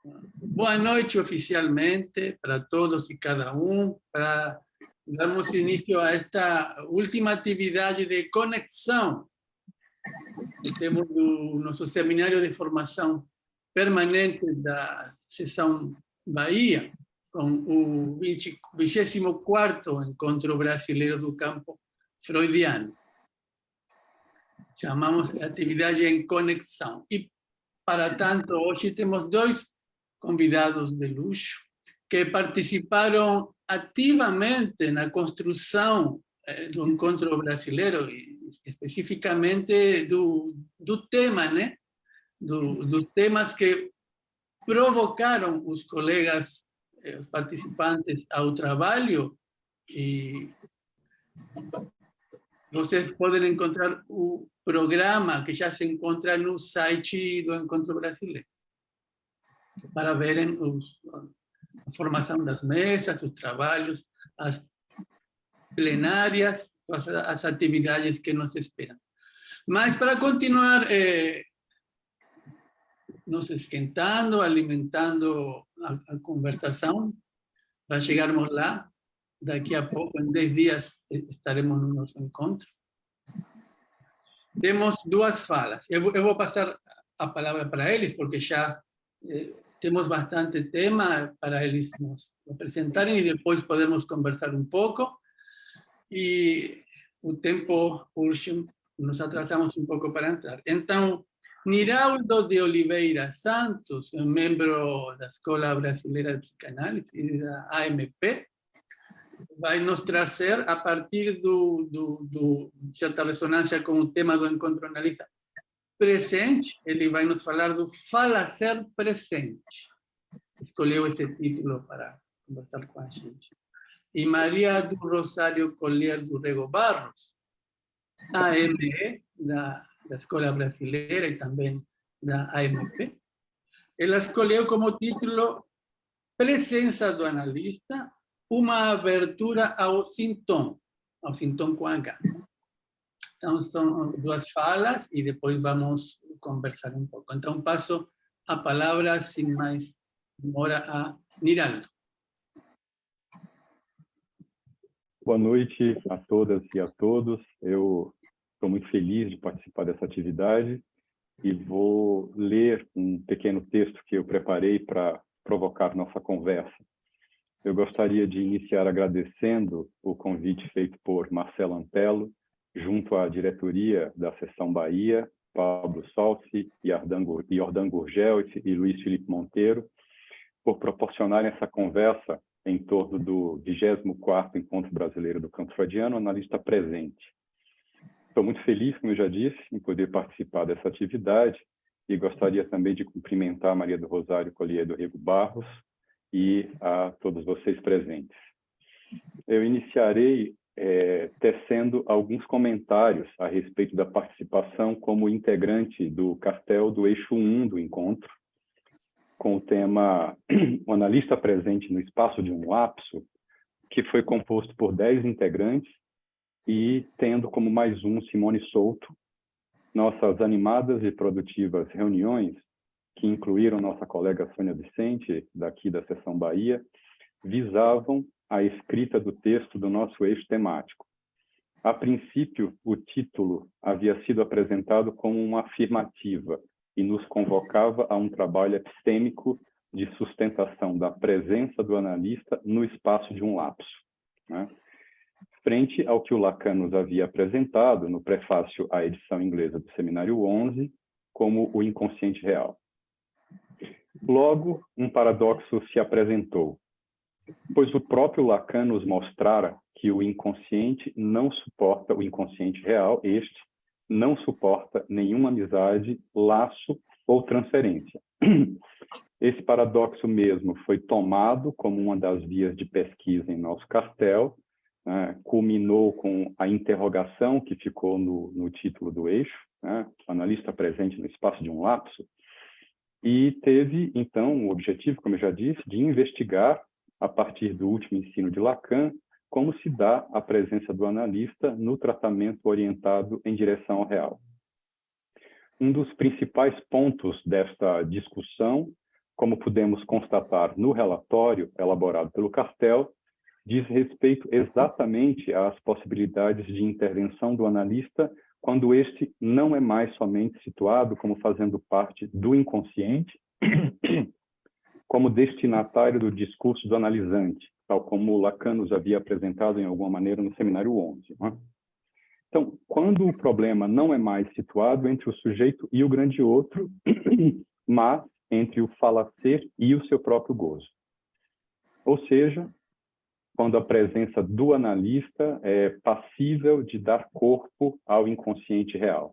Boa noite oficialmente para todos e cada um, para darmos início a esta última atividade de conexão que temos no nosso seminário de formação permanente da Seção Bahia, com o 24º Encontro Brasileiro do Campo Freudiano. Chamamos de atividade em conexão. E, para tanto, hoje temos dois convidados de luxo que participaram ativamente na construção do Encontro Brasileiro, e especificamente do tema, né? Dos temas que provocaram os colegas, os participantes ao trabalho, e vocês podem encontrar o programa que já se encontra no site do Encontro Brasileiro, para verem a formação das mesas, os trabalhos, as plenárias, as atividades que nos esperam. Mas para continuar nos esquentando, alimentando a conversação, para chegarmos lá, daqui a pouco, em 10 dias, estaremos no nosso encontro. Temos duas falas. Eu vou passar a palavra para eles, porque já temos bastante tema para eles nos apresentarem, e depois podemos conversar um pouco. E o tempo urge, nos atrasamos um pouco para entrar. Então, Niraldo de Oliveira Santos, membro da Escola Brasileira de Psicanálise e da AMP, vai nos trazer, a partir de certa ressonância com o tema do Encontro Analista Presente, ele vai nos falar do Falacer Presente. Escolheu esse título para conversar com a gente. E Maria do Rosário Collier do Rego Barros, AME, da Escola Brasileira e também da AMP, ela escolheu como título Presença do Analista, uma abertura ao sintoma com H. Então, são duas falas e depois vamos conversar um pouco. Então, passo a palavra, sem mais demora, a Niraldo. Boa noite a todas e a todos. Eu estou muito feliz de participar dessa atividade e vou ler um pequeno texto que eu preparei para provocar nossa conversa. Eu gostaria de iniciar agradecendo o convite feito por Marcelo Antelo, junto à diretoria da Seção Bahia, Pablo Salsi, Jordan Gurgel e Luiz Felipe Monteiro, por proporcionarem essa conversa em torno do 24º Encontro Brasileiro do Campo Freudiano, Analista Presente. Estou muito feliz, como eu já disse, em poder participar dessa atividade e gostaria também de cumprimentar a Maria do Rosário Collier do Rego Barros e a todos vocês presentes. Eu iniciarei tecendo alguns comentários a respeito da participação como integrante do cartel do eixo 1 do encontro, com o tema O Analista Presente no Espaço de um Lapso, que foi composto por 10 integrantes e tendo como mais um Simone Souto. Nossas animadas e produtivas reuniões, que incluíram nossa colega Sônia Vicente, daqui da Seção Bahia, visavam a escrita do texto do nosso eixo temático. A princípio, o título havia sido apresentado como uma afirmativa e nos convocava a um trabalho epistêmico de sustentação da presença do analista no espaço de um lapso, né? Frente ao que o Lacan nos havia apresentado no prefácio à edição inglesa do Seminário 11, como o inconsciente real. Logo, um paradoxo se apresentou, pois o próprio Lacan nos mostrara que o inconsciente não suporta o inconsciente real, este não suporta nenhuma amizade, laço ou transferência. Esse paradoxo mesmo foi tomado como uma das vias de pesquisa em nosso cartel, né, culminou com a interrogação que ficou no título do eixo, né, analista presente no espaço de um lapso, e teve, então, o objetivo, como eu já disse, de investigar, a partir do último ensino de Lacan, como se dá a presença do analista no tratamento orientado em direção ao real. Um dos principais pontos desta discussão como pudemos constatar no relatório elaborado pelo Castel, diz respeito exatamente às possibilidades de intervenção do analista quando este não é mais somente situado como fazendo parte do inconsciente, como destinatário do discurso do analisante, tal como Lacan nos havia apresentado em alguma maneira no seminário 11. Né? Então, quando o problema não é mais situado entre o sujeito e o grande outro, mas entre o falacer e o seu próprio gozo. Ou seja, quando a presença do analista é passível de dar corpo ao inconsciente real.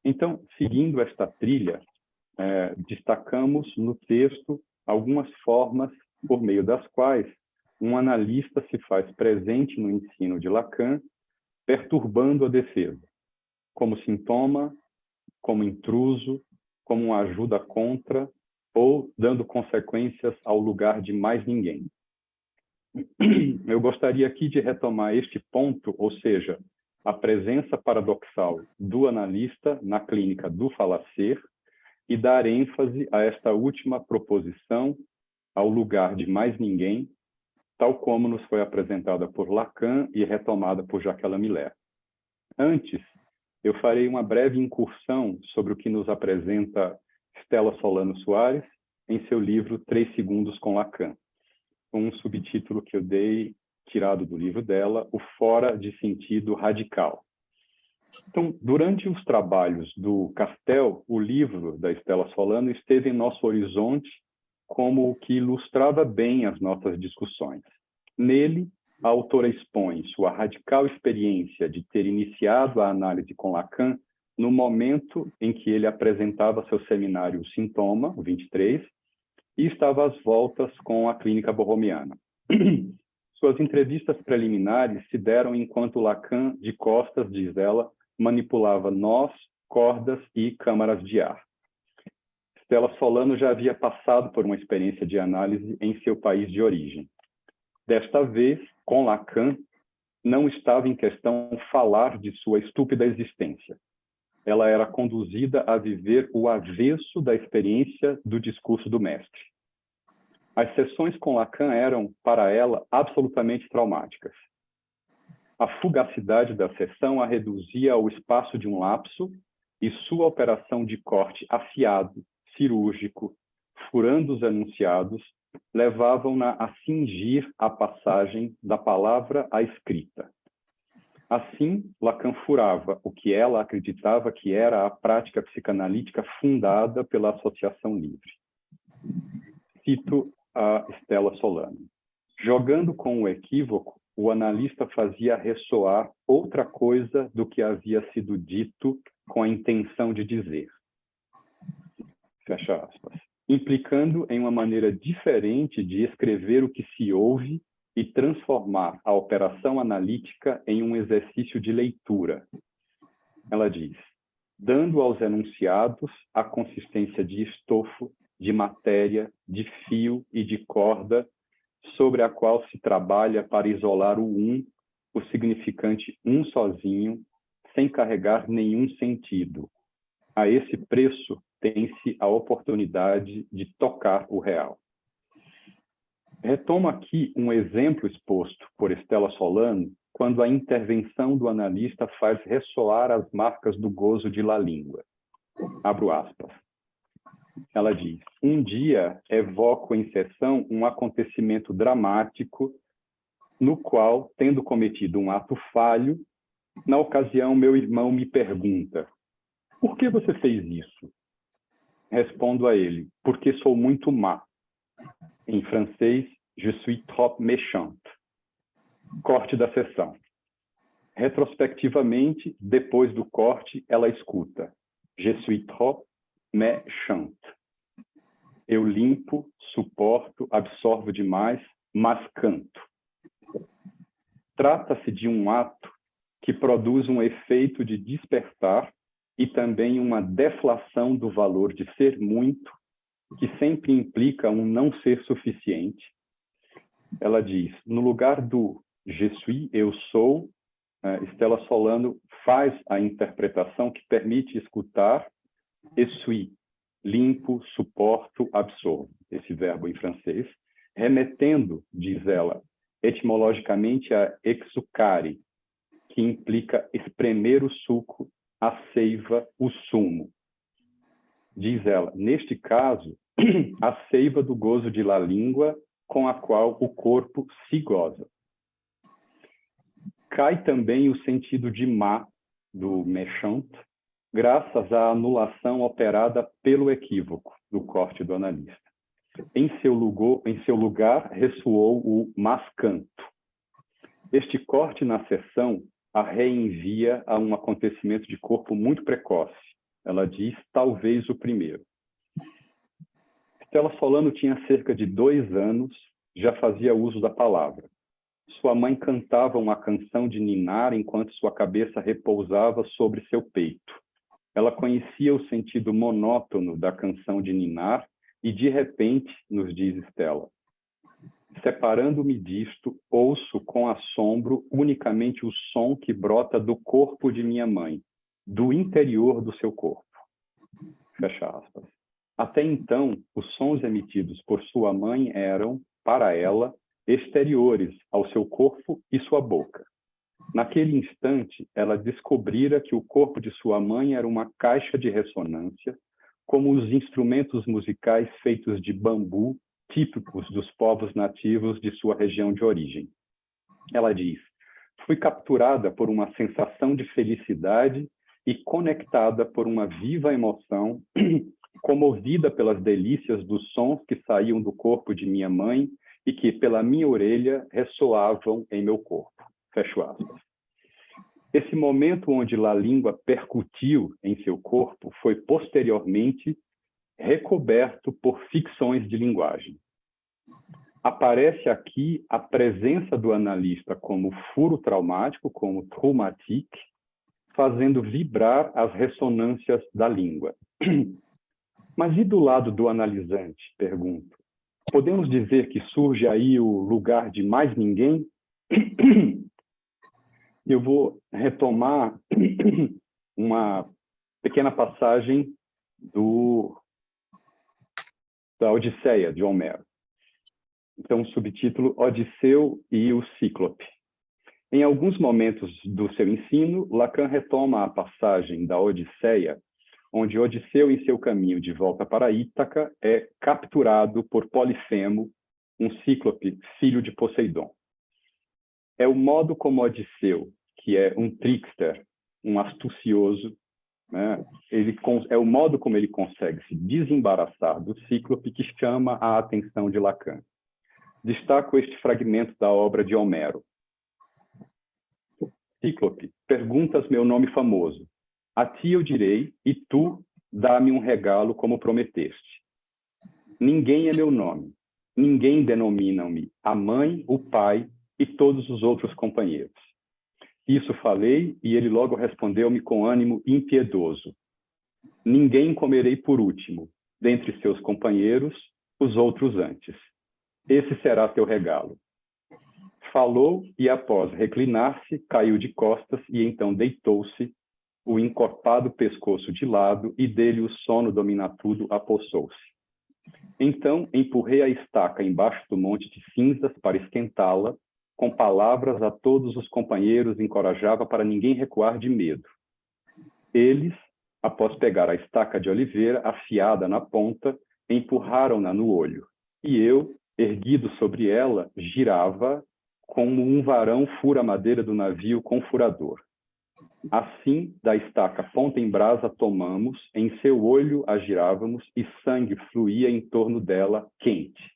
Então, seguindo esta trilha, destacamos no texto algumas formas por meio das quais um analista se faz presente no ensino de Lacan, perturbando a defesa, como sintoma, como intruso, como uma ajuda contra ou dando consequências ao lugar de mais ninguém. Eu gostaria aqui de retomar este ponto, ou seja, a presença paradoxal do analista na clínica do falacer e dar ênfase a esta última proposição ao lugar de mais ninguém, tal como nos foi apresentada por Lacan e retomada por Jacques Miller. Antes, eu farei uma breve incursão sobre o que nos apresenta Stella Solano Soares em seu livro 3 Segundos com Lacan, um subtítulo que eu dei, tirado do livro dela, O Fora de Sentido Radical. Então, durante os trabalhos do Castel, o livro da Stella Solano esteve em nosso horizonte como o que ilustrava bem as nossas discussões. Nele, a autora expõe sua radical experiência de ter iniciado a análise com Lacan no momento em que ele apresentava seu seminário O Sintoma, o 23, e estava às voltas com a clínica borromiana. Suas entrevistas preliminares se deram enquanto Lacan, de costas, diz ela, manipulava nós, cordas e câmaras de ar. Stella Solano já havia passado por uma experiência de análise em seu país de origem. Desta vez, com Lacan, não estava em questão falar de sua estúpida existência. Ela era conduzida a viver o avesso da experiência do discurso do mestre. As sessões com Lacan eram, para ela, absolutamente traumáticas. A fugacidade da sessão a reduzia ao espaço de um lapso e sua operação de corte afiado, cirúrgico, furando os enunciados, levavam-na a fingir a passagem da palavra à escrita. Assim, Lacan furava o que ela acreditava que era a prática psicanalítica fundada pela associação livre. Cito a Stella Solano. Jogando com o equívoco, o analista fazia ressoar outra coisa do que havia sido dito com a intenção de dizer. Fecha aspas. Implicando em uma maneira diferente de escrever o que se ouve e transformar a operação analítica em um exercício de leitura. Ela diz, dando aos enunciados a consistência de estofo, de matéria, de fio e de corda, sobre a qual se trabalha para isolar o significante sozinho, sem carregar nenhum sentido. A esse preço tem-se a oportunidade de tocar o real. Retomo aqui um exemplo exposto por Stella Solano, quando a intervenção do analista faz ressoar as marcas do gozo de La Língua. Abro aspas. Ela diz, um dia evoco em sessão um acontecimento dramático no qual, tendo cometido um ato falho, na ocasião meu irmão me pergunta, por que você fez isso? Respondo a ele, porque sou muito má. Em francês, je suis trop méchante. Corte da sessão. Retrospectivamente, depois do corte, ela escuta. Je suis trop méchante. Eu limpo, suporto, absorvo demais, mas canto. Trata-se de um ato que produz um efeito de despertar e também uma deflação do valor de ser muito, que sempre implica um não ser suficiente. Ela diz, no lugar do je suis, eu sou, Stella Solano faz a interpretação que permite escutar et suis, limpo, suporto, absorvo, esse verbo em francês, remetendo, diz ela, etimologicamente a exucare, que implica espremer o suco, a seiva, o sumo. Diz ela, neste caso, a seiva do gozo de la língua com a qual o corpo se goza. Cai também o sentido de má, do méchant, graças à anulação operada pelo equívoco, do corte do analista. Em seu lugar ressoou o mascanto. Este corte na sessão a reenvia a um acontecimento de corpo muito precoce. Ela diz, talvez o primeiro. Stella Solano tinha cerca de 2 anos, já fazia uso da palavra. Sua mãe cantava uma canção de ninar enquanto sua cabeça repousava sobre seu peito. Ela conhecia o sentido monótono da canção de ninar e, de repente, nos diz Stella, separando-me disto, ouço com assombro unicamente o som que brota do corpo de minha mãe, do interior do seu corpo. Fecha aspas. Até então, os sons emitidos por sua mãe eram, para ela, exteriores ao seu corpo e sua boca. Naquele instante, ela descobrira que o corpo de sua mãe era uma caixa de ressonância, como os instrumentos musicais feitos de bambu, típicos dos povos nativos de sua região de origem. Ela diz, fui capturada por uma sensação de felicidade e conectada por uma viva emoção, comovida pelas delícias dos sons que saíam do corpo de minha mãe e que, pela minha orelha, ressoavam em meu corpo. Fecho aspas. Esse momento onde a língua percutiu em seu corpo foi posteriormente recoberto por ficções de linguagem. Aparece aqui a presença do analista como furo traumático, como traumatique, fazendo vibrar as ressonâncias da língua. Mas e do lado do analisante? Pergunto. Podemos dizer que surge aí o lugar de mais ninguém? Eu vou retomar uma pequena passagem da Odisseia, de Homero. Então, o subtítulo Odisseu e o Cíclope. Em alguns momentos do seu ensino, Lacan retoma a passagem da Odisseia, onde Odisseu, em seu caminho de volta para Ítaca, é capturado por Polifemo, um cíclope, filho de Poseidon. É o modo como Odisseu, que é um trickster, um astucioso, né? É o modo como ele consegue se desembaraçar do cíclope que chama a atenção de Lacan. Destaco este fragmento da obra de Homero. Cíclope, perguntas meu nome famoso. A ti eu direi, e tu dá-me um regalo como prometeste. Ninguém é meu nome. Ninguém denomina-me a mãe, o pai e todos os outros companheiros. Isso falei, e ele logo respondeu-me com ânimo impiedoso. Ninguém comerei por último, dentre seus companheiros, os outros antes. Esse será teu regalo. Falou e, após reclinar-se, caiu de costas e então deitou-se, o encorpado pescoço de lado, e dele o sono dominatudo apossou-se. Então empurrei a estaca embaixo do monte de cinzas para esquentá-la, com palavras a todos os companheiros encorajava para ninguém recuar de medo. Eles, após pegar a estaca de oliveira afiada na ponta, empurraram-na no olho, e eu, erguido sobre ela, girava como um varão fura a madeira do navio com furador. Assim, da estaca ponta em brasa tomamos, em seu olho a girávamos, e sangue fluía em torno dela, quente.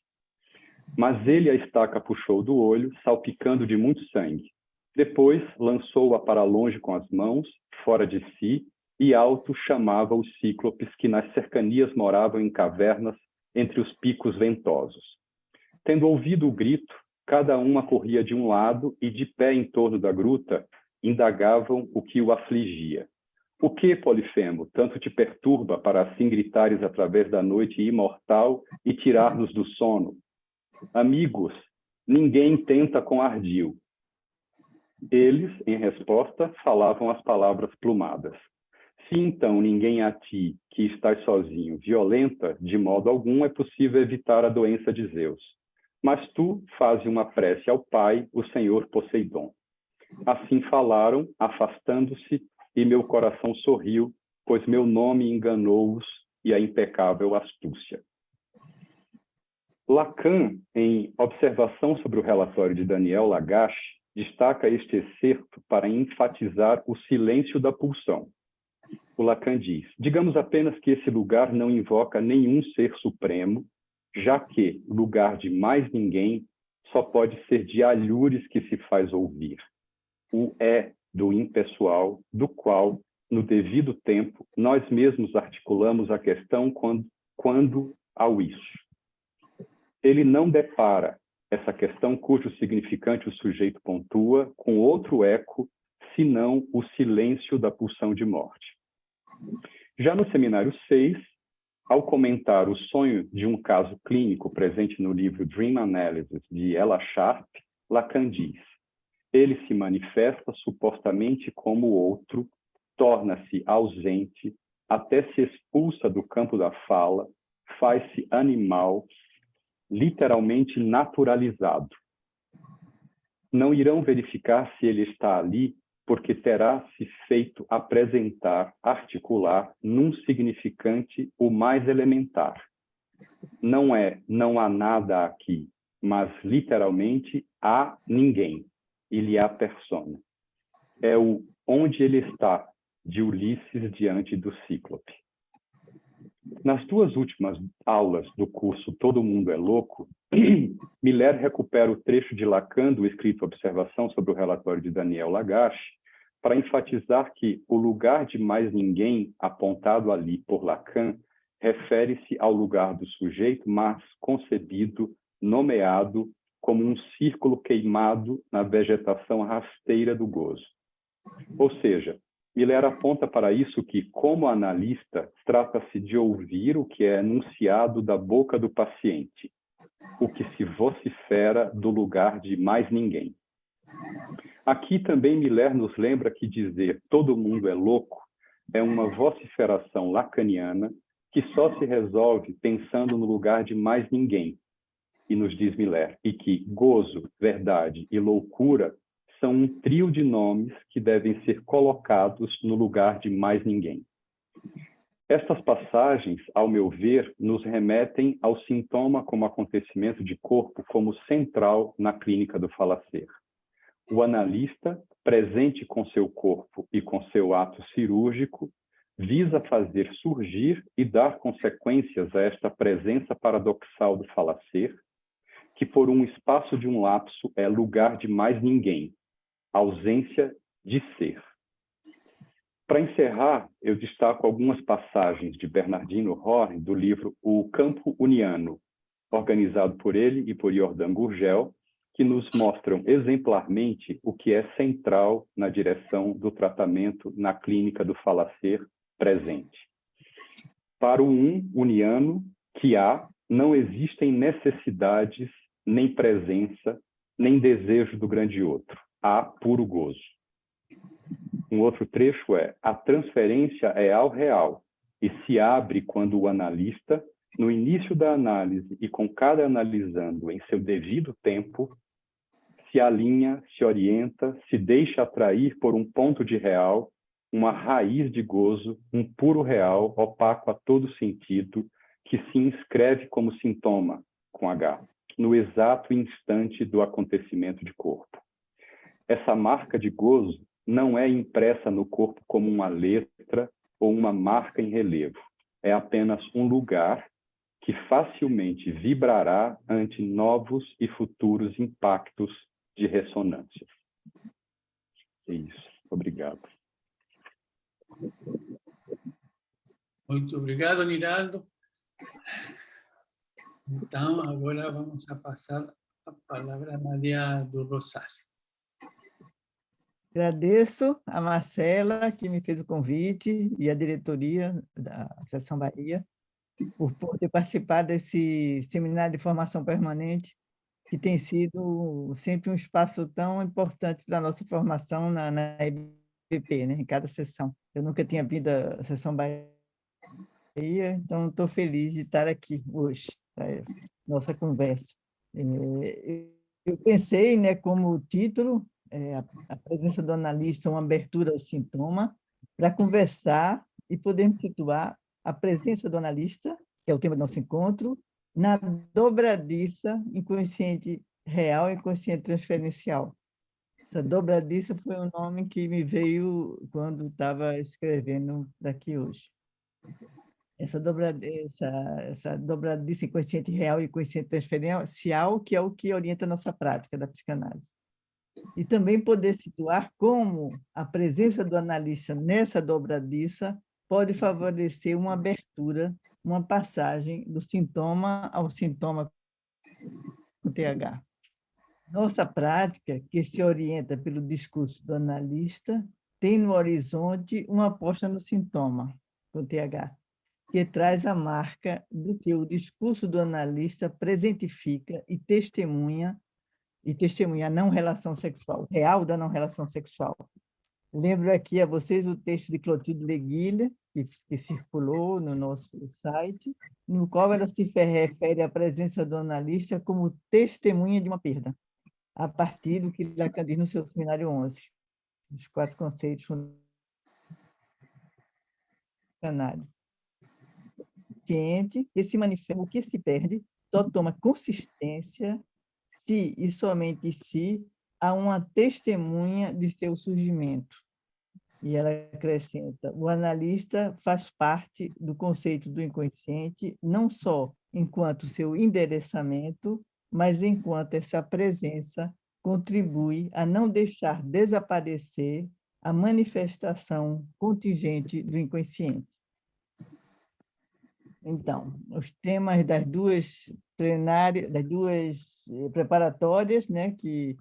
Mas ele a estaca puxou do olho, salpicando de muito sangue. Depois lançou-a para longe com as mãos, fora de si, e alto chamava os cíclopes que nas cercanias moravam em cavernas entre os picos ventosos. Tendo ouvido o grito, cada uma corria de um lado e, de pé em torno da gruta, indagavam o que o afligia. O que, Polifemo, tanto te perturba para assim gritares através da noite imortal e tirar-nos do sono? Amigos, ninguém tenta com ardil. Eles, em resposta, falavam as palavras plumadas. Se então ninguém a ti, que estás sozinho, violenta, de modo algum é possível evitar a doença de Zeus. Mas tu faze uma prece ao pai, o senhor Poseidon. Assim falaram, afastando-se, e meu coração sorriu, pois meu nome enganou-os e a impecável astúcia. Lacan, em Observação sobre o relatório de Daniel Lagache, destaca este excerto para enfatizar o silêncio da pulsão. O Lacan diz, digamos apenas que esse lugar não invoca nenhum ser supremo, já que lugar de mais ninguém só pode ser de alhures que se faz ouvir. O é do impessoal, do qual, no devido tempo, nós mesmos articulamos a questão quando ao isso. Ele não depara essa questão cujo significante o sujeito pontua com outro eco, senão o silêncio da pulsão de morte. Já no seminário 6, ao comentar o sonho de um caso clínico presente no livro Dream Analysis, de Ella Sharp, Lacan diz, ele se manifesta supostamente como outro, torna-se ausente, até se expulsa do campo da fala, faz-se animal, literalmente naturalizado. Não irão verificar se ele está ali, porque terá se feito apresentar, articular, num significante o mais elementar. Não há nada aqui, mas literalmente há ninguém. Ele há persona. É o onde ele está, de Ulisses diante do Cíclope. Nas duas últimas aulas do curso Todo Mundo é Louco, Miller recupera o trecho de Lacan do escrito Observação sobre o relatório de Daniel Lagache para enfatizar que o lugar de mais ninguém apontado ali por Lacan refere-se ao lugar do sujeito, mas concebido, nomeado como um círculo queimado na vegetação rasteira do gozo. Ou seja, Miller aponta para isso que, como analista, trata-se de ouvir o que é enunciado da boca do paciente, o que se vocifera do lugar de mais ninguém. Aqui também Miller nos lembra que dizer todo mundo é louco é uma vociferação lacaniana que só se resolve pensando no lugar de mais ninguém. E nos diz Miller, e que gozo, verdade e loucura são um trio de nomes que devem ser colocados no lugar de mais ninguém. Estas passagens, ao meu ver, nos remetem ao sintoma como acontecimento de corpo como central na clínica do falacer. O analista, presente com seu corpo e com seu ato cirúrgico, visa fazer surgir e dar consequências a esta presença paradoxal do falacer, que por um espaço de um lapso é lugar de mais ninguém, ausência de ser. Para encerrar, eu destaco algumas passagens de Bernardino Horn do livro O Campo Uniano, organizado por ele e por Jordan Gurgel, que nos mostram exemplarmente o que é central na direção do tratamento na clínica do falacer presente. Para o uniano que há, não existem necessidades, nem presença, nem desejo do grande outro. Há puro gozo. Um outro trecho é: a transferência é ao real e se abre quando o analista, no início da análise e com cada analisando em seu devido tempo, se alinha, se orienta, se deixa atrair por um ponto de real, uma raiz de gozo, um puro real, opaco a todo sentido, que se inscreve como sintoma, com H, no exato instante do acontecimento de corpo. Essa marca de gozo não é impressa no corpo como uma letra ou uma marca em relevo. É apenas um lugar que facilmente vibrará ante novos e futuros impactos de ressonância. É isso. Obrigado. Muito obrigado, Niraldo. Então, agora vamos a passar a palavra a Maria do Rosário. Agradeço a Marcela, que me fez o convite, e a diretoria da Seção Bahia, por poder participar desse seminário de formação permanente, que tem sido sempre um espaço tão importante para a nossa formação na PP, né, em cada sessão. Eu nunca tinha vindo à Sessão Bahia, então estou feliz de estar aqui hoje, para essa nossa conversa. Eu pensei, né, como título, a presença do analista, uma abertura ao sintoma, para conversar e podermos situar a presença do analista, que é o tema do nosso encontro, na dobradiça inconsciente real e inconsciente transferencial. Essa dobradiça foi um nome que me veio quando estava escrevendo daqui hoje. Essa dobradiça inconsciente real e inconsciente transferencial, que é o que orienta a nossa prática da psicanálise. E também poder situar como a presença do analista nessa dobradiça pode favorecer uma abertura, uma passagem do sintoma ao sintoma com TH. Nossa prática, que se orienta pelo discurso do analista, tem no horizonte uma aposta no sintoma, com TH, que traz a marca do que o discurso do analista presentifica e testemunha a não relação sexual, real da não relação sexual. Lembro aqui a vocês o texto de Clotilde Leguille, que circulou no nosso site, no qual ela se refere à presença do analista como testemunha de uma perda, a partir do que Lacan diz no seu seminário 11, os 4 conceitos fundamentais. Ciente que se manifesta, o que se perde, só toma consistência se e somente se há uma testemunha de seu surgimento. E ela acrescenta, o analista faz parte do conceito do inconsciente, não só enquanto seu endereçamento, mas enquanto essa presença contribui a não deixar desaparecer a manifestação contingente do inconsciente. Então, os temas das duas plenárias, das duas preparatórias, né, que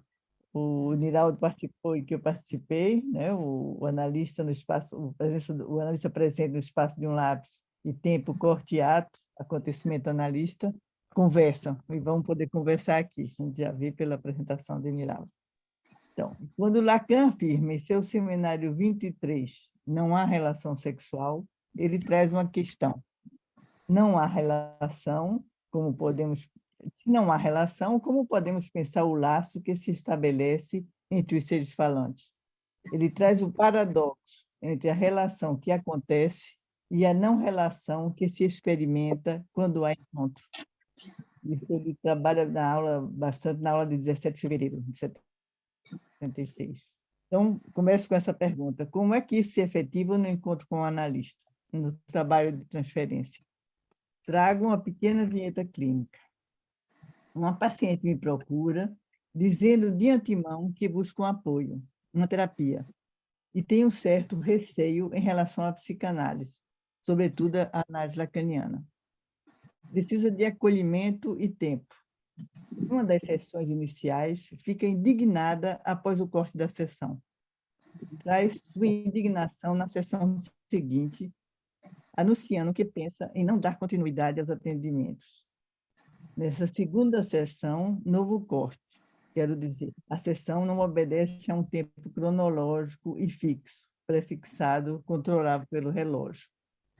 o Niraldo participou e que eu participei, né, o analista no espaço, o analista presente no espaço de um lápis e tempo, corte e ato, acontecimento analista, conversam, e vamos poder conversar aqui, a gente já viu pela apresentação de Niraldo. Então, quando Lacan afirma em seu seminário 23, não há relação sexual, ele traz uma questão. Não há relação, se não há relação, como podemos pensar o laço que se estabelece entre os seres falantes? Ele traz o paradoxo entre a relação que acontece e a não relação que se experimenta quando há encontro. Isso ele trabalha bastante na aula de 17 de fevereiro de 76. Então, começo com essa pergunta. Como é que isso se efetiva no encontro com o analista, no trabalho de transferência? Trago uma pequena vinheta clínica. Uma paciente me procura, dizendo de antemão que busca um apoio, uma terapia, e tem um certo receio em relação à psicanálise, sobretudo a análise lacaniana. Precisa de acolhimento e tempo. Uma das sessões iniciais fica indignada após o corte da sessão. Traz sua indignação na sessão seguinte, anunciando que pensa em não dar continuidade aos atendimentos. Nessa segunda sessão, novo corte. Quero dizer, a sessão não obedece a um tempo cronológico e fixo, prefixado, controlável pelo relógio.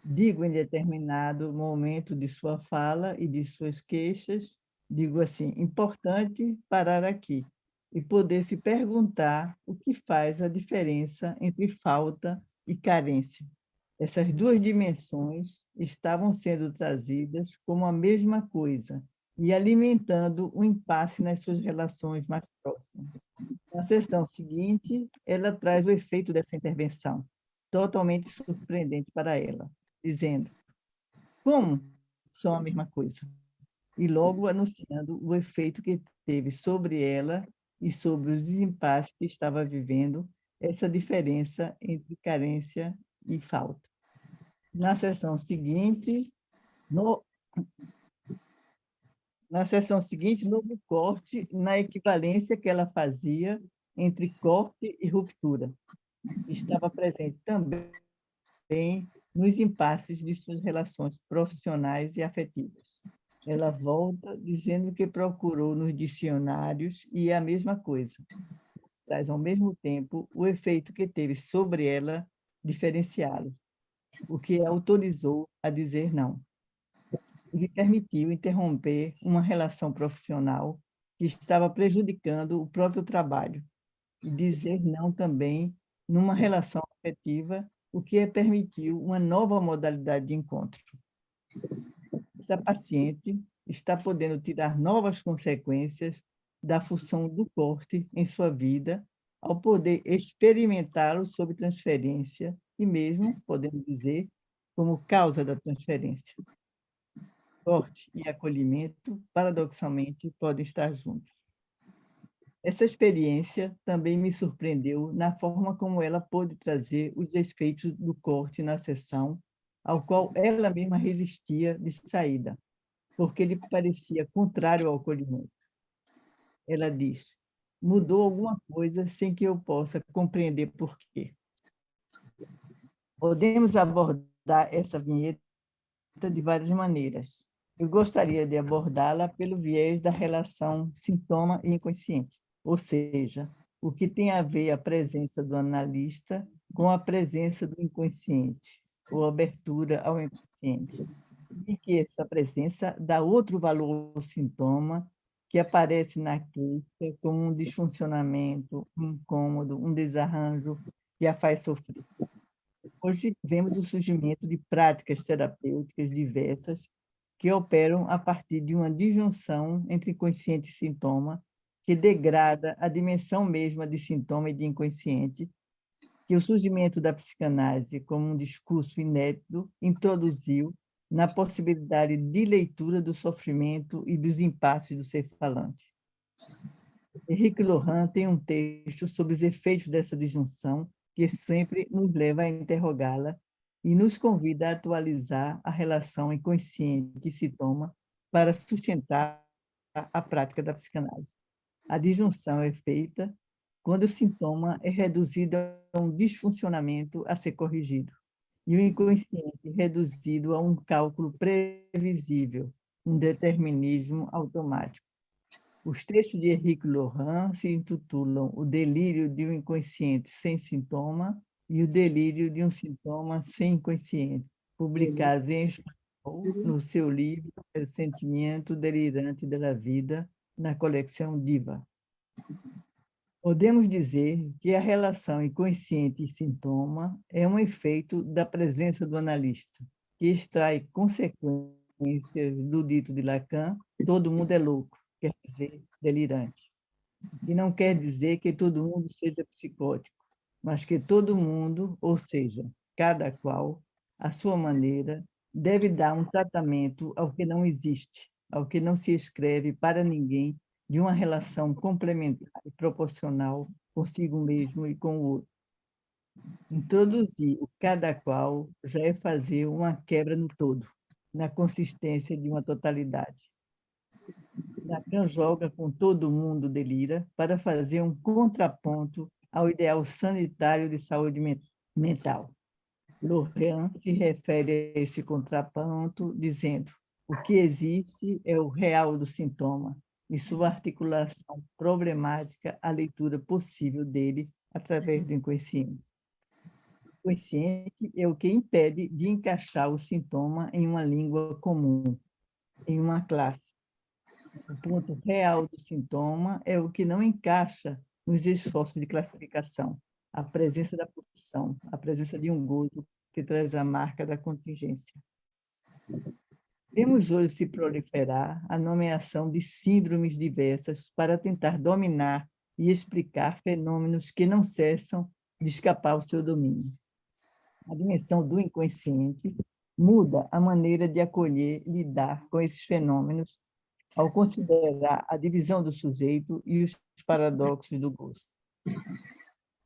Digo em determinado momento de sua fala e de suas queixas, digo assim, importante parar aqui e poder se perguntar o que faz a diferença entre falta e carência. Essas duas dimensões estavam sendo trazidas como a mesma coisa e alimentando um impasse nas suas relações mais próximas. Na sessão seguinte, ela traz o efeito dessa intervenção, totalmente surpreendente para ela, dizendo, como são a mesma coisa? E logo anunciando o efeito que teve sobre ela e sobre os impasses que estava vivendo, essa diferença entre carência e falta. Na sessão seguinte, novo corte na equivalência que ela fazia entre corte e ruptura. Estava presente também nos impasses de suas relações profissionais e afetivas. Ela volta dizendo que procurou nos dicionários e é a mesma coisa. traz, ao mesmo tempo, o efeito que teve sobre ela diferenciá-lo, o que a autorizou a dizer não. E lhe permitiu interromper uma relação profissional que estava prejudicando o próprio trabalho, e dizer não também numa relação afetiva, o que permitiu uma nova modalidade de encontro. Essa paciente está podendo tirar novas consequências da função do corte em sua vida, ao poder experimentá-lo sob transferência e mesmo, podemos dizer, como causa da transferência. Corte e acolhimento, paradoxalmente, podem estar juntos. Essa experiência também me surpreendeu na forma como ela pôde trazer os efeitos do corte na sessão, ao qual ela mesma resistia de saída, porque lhe parecia contrário ao acolhimento. Ela diz: mudou alguma coisa sem que eu possa compreender por quê. Podemos abordar essa vinheta de várias maneiras. Eu gostaria de abordá-la pelo viés da relação sintoma e inconsciente, ou seja, o que tem a ver a presença do analista com a presença do inconsciente, ou abertura ao inconsciente, e que essa presença dá outro valor ao sintoma que aparece na queixa como um desfuncionamento, um incômodo, um desarranjo que a faz sofrer. Hoje vemos o surgimento de práticas terapêuticas diversas que operam a partir de uma disjunção entre consciente e sintoma, que degrada a dimensão mesma de sintoma e de inconsciente, que o surgimento da psicanálise como um discurso inédito introduziu na possibilidade de leitura do sofrimento e dos impasses do ser falante. Henrique Lohan tem um texto sobre os efeitos dessa disjunção que sempre nos leva a interrogá-la e nos convida a atualizar a relação inconsciente que se toma para sustentar a prática da psicanálise. A disjunção é feita quando o sintoma é reduzido a um desfuncionamento a ser corrigido e o inconsciente reduzido a um cálculo previsível, um determinismo automático. Os textos de Henrique Lohan se intitulam O Delírio de um Inconsciente Sem Sintoma e O Delírio de um Sintoma Sem Inconsciente, publicados em espanhol no seu livro El Sentimento Delirante da Vida, na coleção Diva. Podemos dizer que a relação inconsciente e sintoma é um efeito da presença do analista, que extrai consequências do dito de Lacan: todo mundo é louco, quer dizer, delirante. E não quer dizer que todo mundo seja psicótico, mas que todo mundo, ou seja, cada qual, à sua maneira, deve dar um tratamento ao que não existe, ao que não se escreve para ninguém, de uma relação complementar e proporcional consigo mesmo e com o outro. Introduzir o cada qual já é fazer uma quebra no todo, na consistência de uma totalidade. Lacan joga com todo mundo delira para fazer um contraponto ao ideal sanitário de saúde mental. Lohan se refere a esse contraponto dizendo: o que existe é o real do sintoma e sua articulação problemática à leitura possível dele através do inconsciente. O inconsciente é o que impede de encaixar o sintoma em uma língua comum, em uma classe. O ponto real do sintoma é o que não encaixa nos esforços de classificação, a presença da produção, a presença de um gozo que traz a marca da contingência. Vemos hoje se proliferar a nomeação de síndromes diversas para tentar dominar e explicar fenômenos que não cessam de escapar ao seu domínio. A dimensão do inconsciente muda a maneira de acolher e lidar com esses fenômenos ao considerar a divisão do sujeito e os paradoxos do gozo.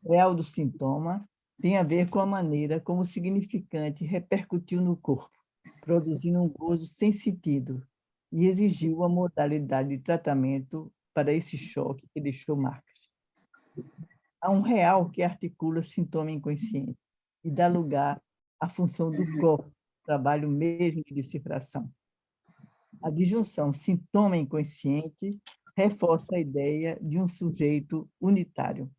O real do sintoma tem a ver com a maneira como o significante repercutiu no corpo, produzindo um gozo sem sentido, e exigiu uma modalidade de tratamento para esse choque que deixou marcas. Há um real que articula sintoma inconsciente e dá lugar à função do corpo, trabalho mesmo de decifração. A disjunção sintoma inconsciente reforça a ideia de um sujeito unitário,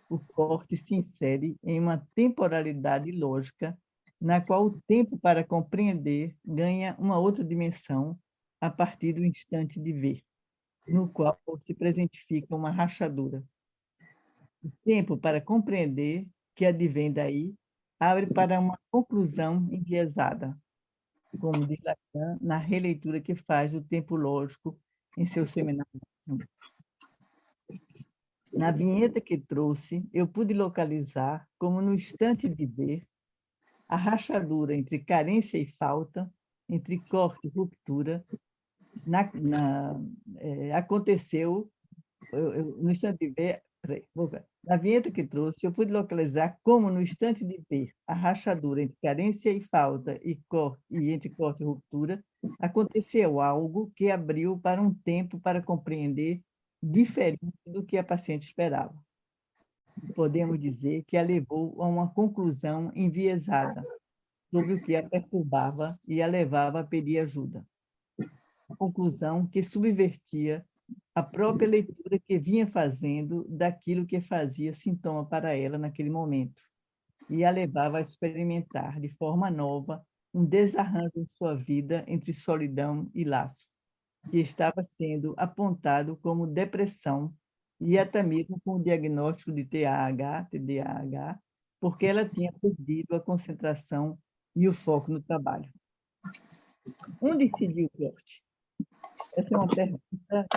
O corte se insere em uma temporalidade lógica na qual o tempo para compreender ganha uma outra dimensão a partir do instante de ver, no qual se presentifica uma rachadura. O tempo para compreender, que advém daí, abre para uma conclusão enviesada, como diz Lacan na releitura que faz do tempo lógico em seu seminário. Na vinheta que trouxe, eu pude localizar, como no instante de ver, a rachadura entre carência e falta, entre corte e ruptura, aconteceu, no instante de ver, na vinheta que trouxe, eu pude localizar como, no instante de ver, a rachadura entre carência e falta e entre corte e ruptura, aconteceu algo que abriu para um tempo para compreender diferente do que a paciente esperava. Podemos dizer que a levou a uma conclusão enviesada sobre o que a perturbava e a levava a pedir ajuda. A conclusão que subvertia a própria leitura que vinha fazendo daquilo que fazia sintoma para ela naquele momento, e a levava a experimentar, de forma nova, um desarranjo em sua vida entre solidão e laço, que estava sendo apontado como depressão e até mesmo com o diagnóstico de TDAH, porque ela tinha perdido a concentração e o foco no trabalho. Onde incidiu o corte? Essa é uma pergunta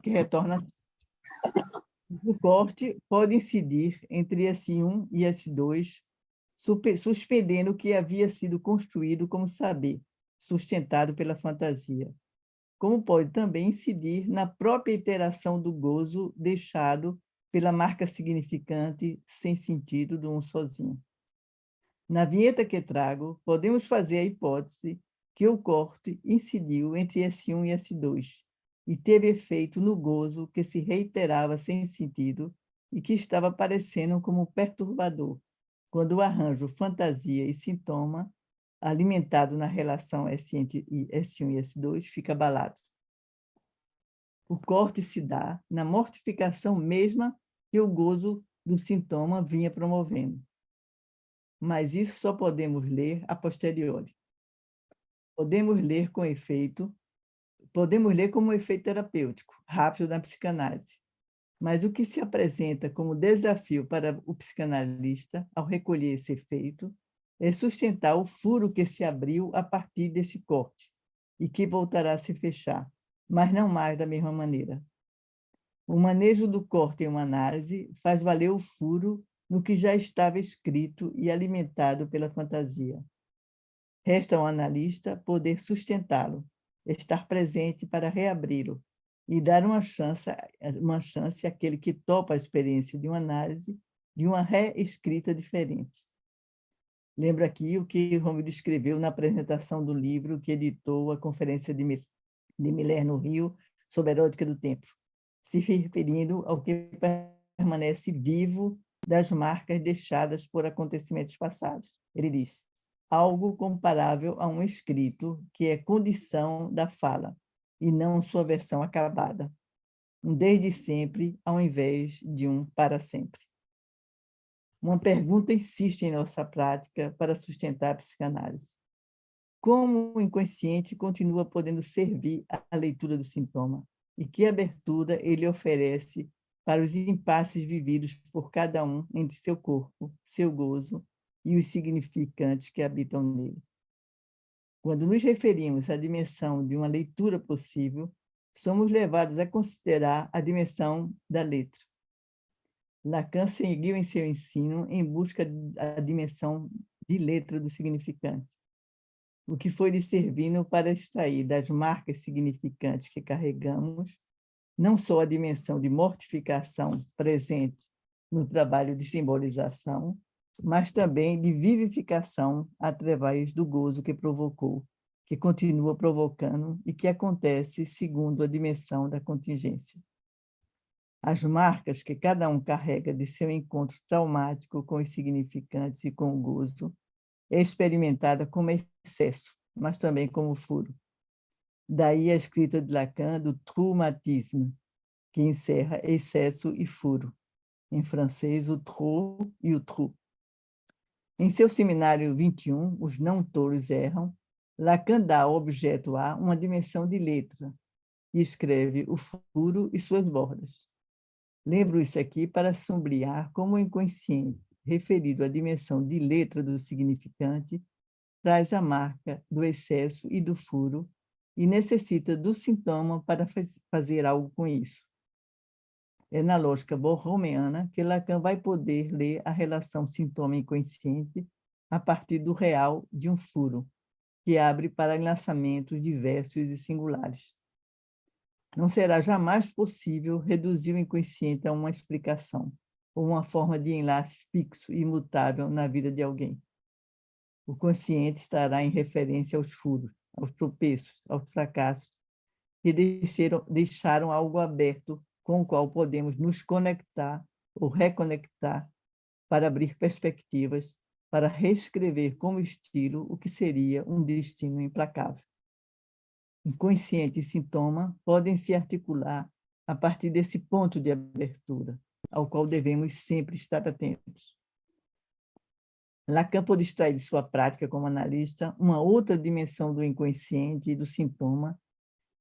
que retorna assim. O corte pode incidir entre S1 e S2, suspendendo o que havia sido construído como saber, sustentado pela fantasia. Como pode também incidir na própria iteração do gozo deixado pela marca significante sem sentido do um sozinho. Na vinheta que trago, podemos fazer a hipótese que o corte incidiu entre S1 e S2 e teve efeito no gozo que se reiterava sem sentido e que estava aparecendo como perturbador, quando o arranjo fantasia e sintoma, alimentado na relação S1 e S2, fica abalado. O corte se dá na mortificação mesma que o gozo do sintoma vinha promovendo. Mas isso só podemos ler a posteriori. Podemos ler como efeito terapêutico, rápido na psicanálise. Mas o que se apresenta como desafio para o psicanalista, ao recolher esse efeito, é sustentar o furo que se abriu a partir desse corte e que voltará a se fechar, mas não mais da mesma maneira. O manejo do corte em uma análise faz valer o furo no que já estava escrito e alimentado pela fantasia. Resta ao analista poder sustentá-lo, estar presente para reabri-lo e dar uma chance àquele que topa a experiência de uma análise de uma reescrita diferente. Lembro aqui o que Romildo escreveu na apresentação do livro que editou a Conferência de Miller no Rio sobre a erótica do tempo, se referindo ao que permanece vivo das marcas deixadas por acontecimentos passados. Ele diz: algo comparável a um escrito que é condição da fala e não sua versão acabada. Um desde sempre ao invés de um para sempre. Uma pergunta insiste em nossa prática para sustentar a psicanálise. Como o inconsciente continua podendo servir à leitura do sintoma? E que abertura ele oferece para os impasses vividos por cada um entre seu corpo, seu gozo e os significantes que habitam nele? Quando nos referimos à dimensão de uma leitura possível, somos levados a considerar a dimensão da letra. Lacan seguiu em seu ensino em busca da dimensão de letra do significante, o que foi lhe servindo para extrair das marcas significantes que carregamos não só a dimensão de mortificação presente no trabalho de simbolização, mas também de vivificação através do gozo que provocou, que continua provocando e que acontece segundo a dimensão da contingência. As marcas que cada um carrega de seu encontro traumático com os significantes e com o gozo é experimentada como excesso, mas também como furo. Daí a escrita de Lacan do traumatisme, que encerra excesso e furo, em francês, o trop e o trou. Em seu seminário 21, Os Não-Tolos Erram, Lacan dá ao objeto A uma dimensão de letra e escreve o furo e suas bordas. Lembro isso aqui para sombrear como o inconsciente, referido à dimensão de letra do significante, traz a marca do excesso e do furo e necessita do sintoma para fazer algo com isso. É na lógica borromeana que Lacan vai poder ler a relação sintoma-inconsciente a partir do real de um furo, que abre para enlaçamentos diversos e singulares. Não será jamais possível reduzir o inconsciente a uma explicação ou uma forma de enlace fixo e imutável na vida de alguém. O consciente estará em referência aos furos, aos tropeços, aos fracassos, que deixaram algo aberto com o qual podemos nos conectar ou reconectar para abrir perspectivas, para reescrever como estilo o que seria um destino implacável. Inconsciente e sintoma podem se articular a partir desse ponto de abertura, ao qual devemos sempre estar atentos. Lacan pôde extrair de sua prática como analista uma outra dimensão do inconsciente e do sintoma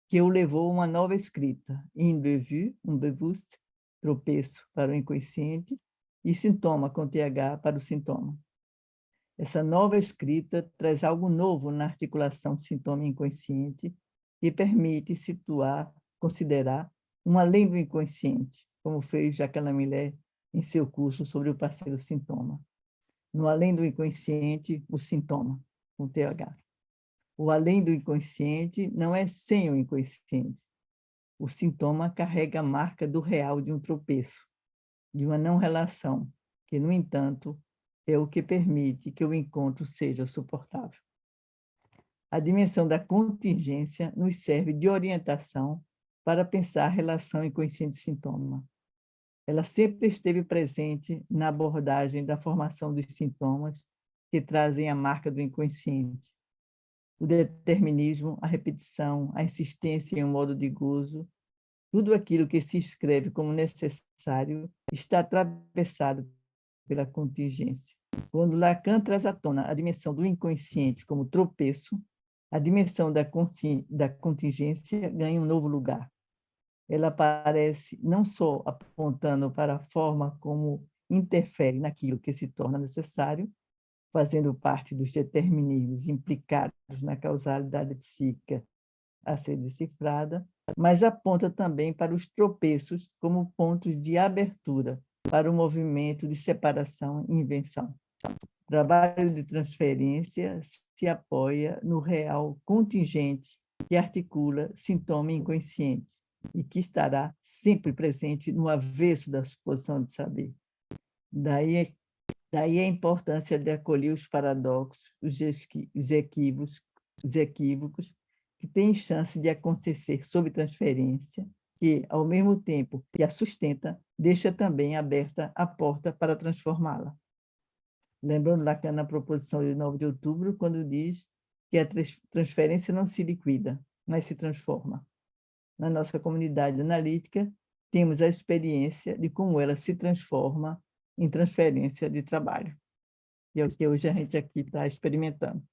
que o levou a uma nova escrita, in-revue, unbewusst, tropeço para o inconsciente, e sintoma com TH para o sintoma. Essa nova escrita traz algo novo na articulação sintoma-inconsciente e permite considerar um além do inconsciente, como fez Jacques Lamillet em seu curso sobre o parceiro sintoma. No além do inconsciente, o sintoma, com TH. O além do inconsciente não é sem o inconsciente. O sintoma carrega a marca do real de um tropeço, de uma não-relação, que, no entanto, é o que permite que o encontro seja suportável. A dimensão da contingência nos serve de orientação para pensar a relação inconsciente-sintoma. Ela sempre esteve presente na abordagem da formação dos sintomas que trazem a marca do inconsciente. O determinismo, a repetição, a insistência em um modo de gozo, tudo aquilo que se escreve como necessário está atravessado pela contingência. Quando Lacan traz à tona a dimensão do inconsciente como tropeço, a dimensão da contingência ganha um novo lugar. Ela aparece não só apontando para a forma como interfere naquilo que se torna necessário, fazendo parte dos determinismos implicados na causalidade psíquica a ser decifrada, mas aponta também para os tropeços como pontos de abertura para o movimento de separação e invenção. O trabalho de transferência se apoia no real contingente que articula sintoma inconsciente e que estará sempre presente no avesso da suposição de saber. Daí a importância de acolher os paradoxos, os equívocos que têm chance de acontecer sob transferência, que, ao mesmo tempo que a sustenta, deixa também aberta a porta para transformá-la. Lembrando Lacan na proposição de 9 de outubro, quando diz que a transferência não se liquida, mas se transforma. Na nossa comunidade analítica, temos a experiência de como ela se transforma em transferência de trabalho. E é o que hoje a gente aqui está experimentando.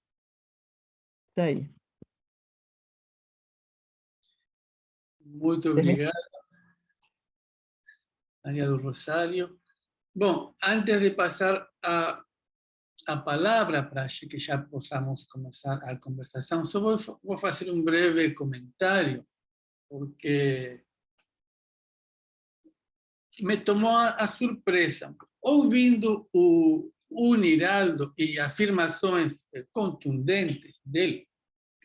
Isso aí. Muito obrigado, María do Rosario. Bom, antes de passar a palavra para que já possamos começar a conversação, só vou fazer um breve comentário, porque me tomou a surpresa. Ouvindo o Niraldo e afirmações contundentes dele,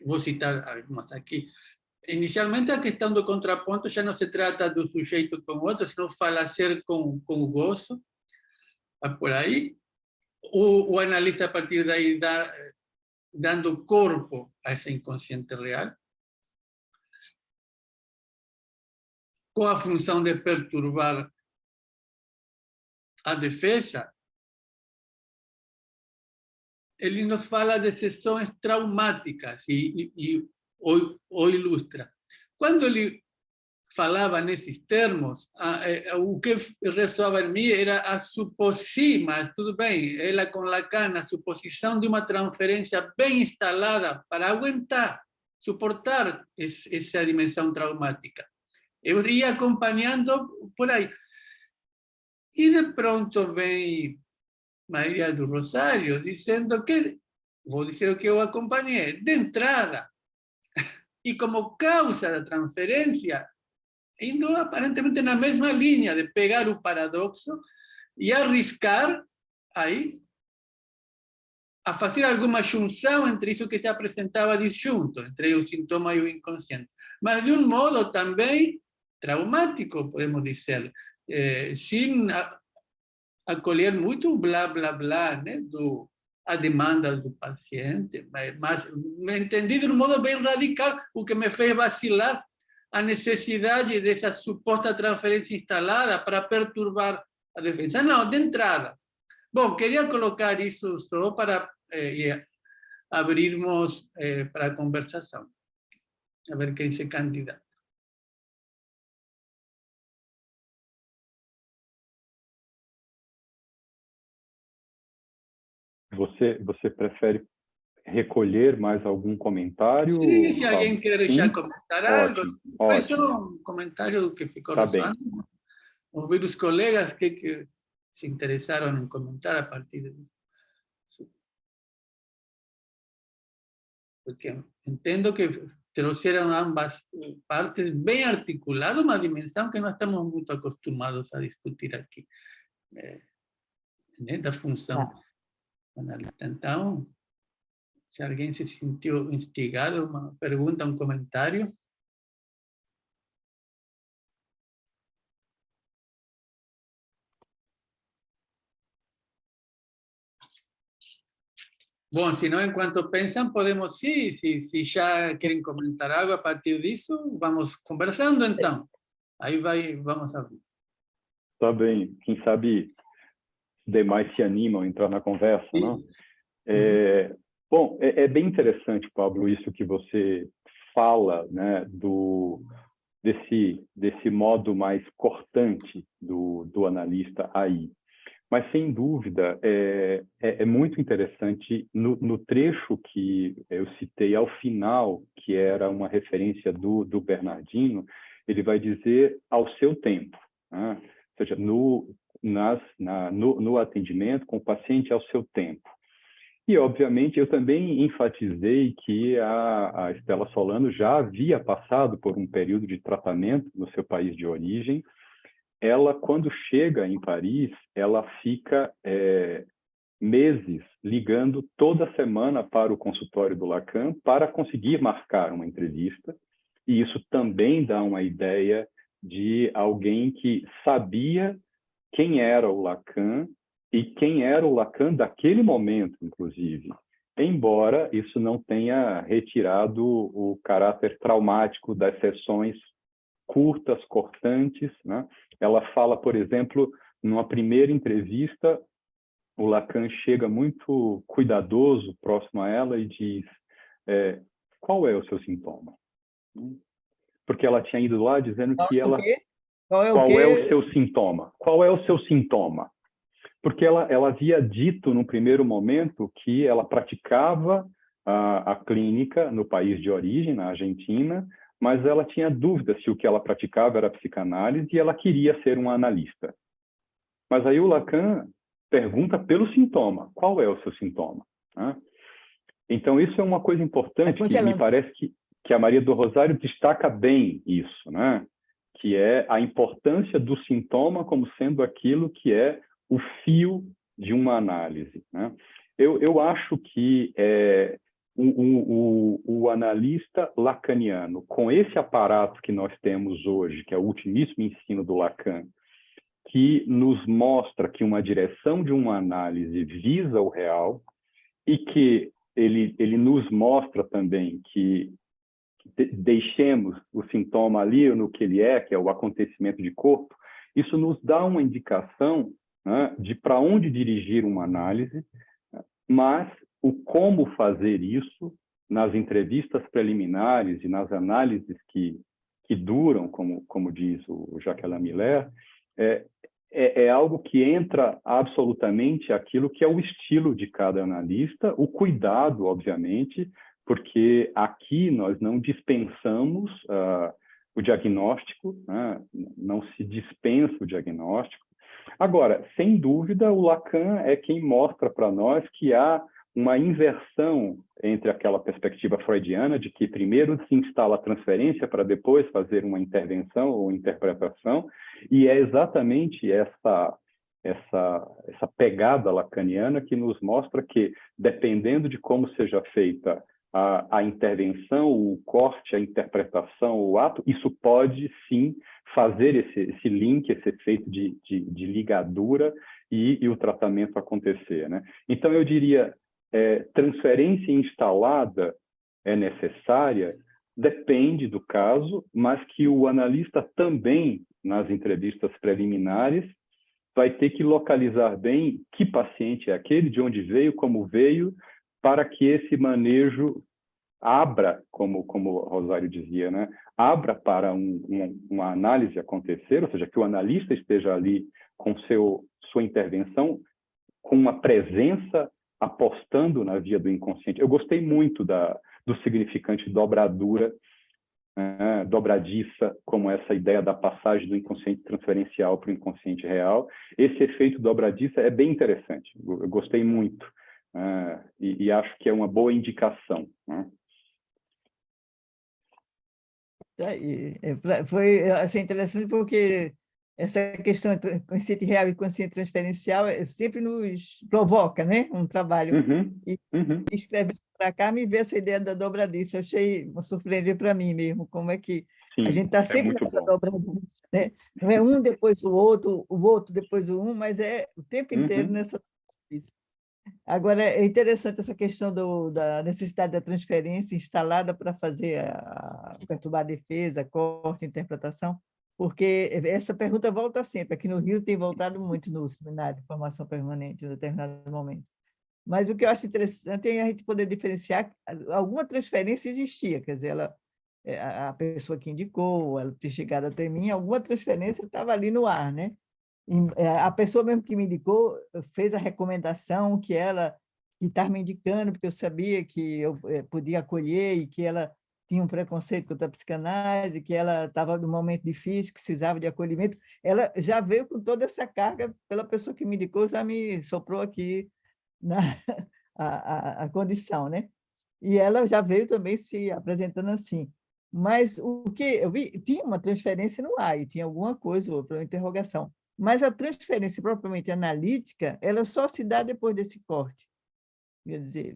vou citar algumas aqui. Inicialmente, a questão do contraponto já não se trata do sujeito com o outro, senão falacer com o gozo. Por aí, o analista, a partir daí, dando corpo a esse inconsciente real, com a função de perturbar a defesa, ele nos fala de sessões traumáticas e o ilustra. Quando ele falava nesses termos, o que ressoava em mim era a suposição, mas tudo bem, ela com Lacan, a suposição de uma transferência bem instalada para aguentar, suportar essa dimensão traumática. Eu ia acompanhando por aí. E de pronto vem Maria do Rosário dizendo que, vou dizer o que eu acompanhei, de entrada, e como causa da transferência, indo aparentemente na mesma linha de pegar o paradoxo e arriscar aí a fazer alguma junção entre isso que se apresentava disjunto, entre o sintoma e o inconsciente, mas de um modo também traumático, podemos dizer, sem acolher muito o blá, blá, blá, né, a demanda do paciente, mas entendi de um modo bem radical, o que me fez vacilar a necessidade dessa suposta transferência instalada para perturbar a defesa. Não, de entrada. Bom, queria colocar isso só para abrirmos para a conversação. A ver quem se candidata. Você prefere recolher mais algum comentário? Sim, se alguém quer já Sim? comentar algo. Foi só um comentário do que ficou ressoando. Ouvir os colegas que se interessaram em comentar a partir disso. Porque entendo que trouxeram ambas partes bem articulado, uma dimensão que não estamos muito acostumados a discutir aqui, né, da função analítica. Então, se alguém se sentiu instigado, uma pergunta, um comentário. Bom, se não, enquanto pensam, podemos, sim, se já querem comentar algo a partir disso, vamos conversando então. Aí vamos abrir. Tá bem, quem sabe demais se animam a entrar na conversa, não? Bom, é bem interessante, Pablo, isso que você fala, né, desse modo mais cortante do analista aí. Mas, sem dúvida, é muito interessante no trecho que eu citei ao final, que era uma referência do Bernardino, ele vai dizer ao seu tempo, né? Ou seja, no atendimento com o paciente ao seu tempo. E, obviamente, eu também enfatizei que a Estela Solano já havia passado por um período de tratamento no seu país de origem. Ela, quando chega em Paris, ela fica meses ligando toda semana para o consultório do Lacan para conseguir marcar uma entrevista. E isso também dá uma ideia de alguém que sabia quem era o Lacan e quem era o Lacan daquele momento, inclusive. Embora isso não tenha retirado o caráter traumático das sessões curtas, cortantes, né? Ela fala, por exemplo, numa primeira entrevista, o Lacan chega muito cuidadoso próximo a ela e diz, qual é o seu sintoma? Porque ela tinha ido lá dizendo que ela... Qual é o seu sintoma? Qual é o seu sintoma? Porque ela havia dito, no primeiro momento, que ela praticava a clínica no país de origem, na Argentina, mas ela tinha dúvida se o que ela praticava era psicanálise e ela queria ser uma analista. Mas aí o Lacan pergunta pelo sintoma. Qual é o seu sintoma? Então, isso é uma coisa importante, que me parece que a Maria do Rosário destaca bem isso, né? Que é a importância do sintoma como sendo aquilo que é o fio de uma análise, né? Eu acho que o analista lacaniano, com esse aparato que nós temos hoje, que é o ultimíssimo ensino do Lacan, que nos mostra que uma direção de uma análise visa o real e que ele nos mostra também que deixemos o sintoma ali no que ele é, que é o acontecimento de corpo, isso nos dá uma indicação, né, de para onde dirigir uma análise, mas o como fazer isso nas entrevistas preliminares e nas análises que que duram, como diz o Jacques Alain Miller, é algo que entra absolutamente aquilo que é o estilo de cada analista, o cuidado, obviamente, porque aqui nós não dispensamos o diagnóstico, né? Não se dispensa o diagnóstico. Agora, sem dúvida, o Lacan é quem mostra para nós que há uma inversão entre aquela perspectiva freudiana de que primeiro se instala a transferência para depois fazer uma intervenção ou interpretação, e é exatamente essa pegada lacaniana que nos mostra que, dependendo de como seja feita a intervenção, o corte, a interpretação, o ato, isso pode, sim, fazer esse link, esse efeito de ligadura e o tratamento acontecer, né? Então, eu diria, transferência instalada é necessária, depende do caso, mas que o analista também, nas entrevistas preliminares, vai ter que localizar bem que paciente é aquele, de onde veio, como veio, para que esse manejo abra, como o Rosário dizia, né? Abra para uma análise acontecer, ou seja, que o analista esteja ali com sua intervenção, com uma presença, apostando na via do inconsciente. Eu gostei muito do significante dobradura, dobradiça, como essa ideia da passagem do inconsciente transferencial para o inconsciente real. Esse efeito dobradiça é bem interessante, eu gostei muito, e acho que é uma boa indicação, né? Eu achei interessante porque essa questão entre consciente real e consciente transferencial sempre nos provoca, né? Um trabalho. E escrever para cá me vê essa ideia da dobradiça. Eu achei surpreendente para mim mesmo, como é que a gente está sempre nessa dobradiça, né? Não é um depois o outro depois o um, mas é o tempo inteiro nessa dobradiça. Agora, é interessante essa questão da necessidade da transferência instalada para fazer perturbar a defesa, corte, interpretação, porque essa pergunta volta sempre. Aqui no Rio tem voltado muito no seminário de formação permanente, em determinado momento. Mas o que eu acho interessante é a gente poder diferenciar alguma transferência existia, quer dizer, a pessoa que indicou, ela ter chegado até mim, alguma transferência estava ali no ar, né? A pessoa mesmo que me indicou fez a recomendação que estava me indicando, porque eu sabia que eu podia acolher e que ela tinha um preconceito contra a psicanálise, que ela estava num momento difícil, precisava de acolhimento. Ela já veio com toda essa carga pela pessoa que me indicou, já me soprou aqui a condição, né? E ela já veio também se apresentando assim. Mas o que eu vi, tinha uma transferência no ar, e tinha alguma coisa, outra interrogação. Mas a transferência propriamente analítica, ela só se dá depois desse corte. Quer dizer,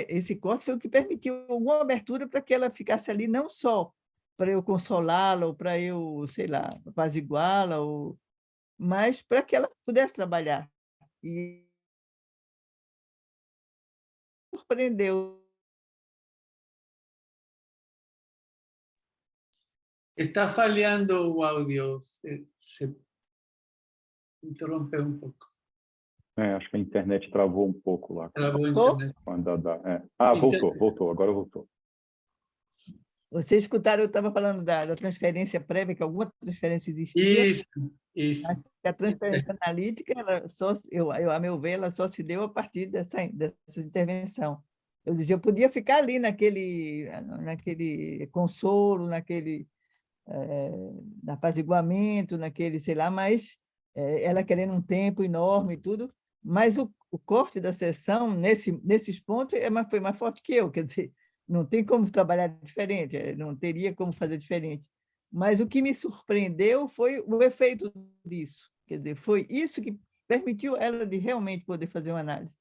esse corte foi o que permitiu alguma abertura para que ela ficasse ali, não só para eu consolá-la, ou para eu, sei lá, apaziguá-la, mas para que ela pudesse trabalhar. E surpreendeu. Está falhando o áudio, se interrompeu um pouco. Acho que a internet travou um pouco lá. Travou a internet. Voltou, agora voltou. Vocês escutaram, eu estava falando da transferência prévia, que alguma transferência existia. Isso. A transferência analítica, a meu ver, ela só se deu a partir dessa intervenção. Eu dizia, eu podia ficar ali naquele consolo, naquele apaziguamento, naquele, sei lá, mas ela querendo um tempo enorme e tudo, mas o corte da sessão, nesses pontos, foi mais forte que eu, quer dizer, não tem como trabalhar diferente, não teria como fazer diferente. Mas o que me surpreendeu foi o efeito disso, quer dizer, foi isso que permitiu ela de realmente poder fazer uma análise,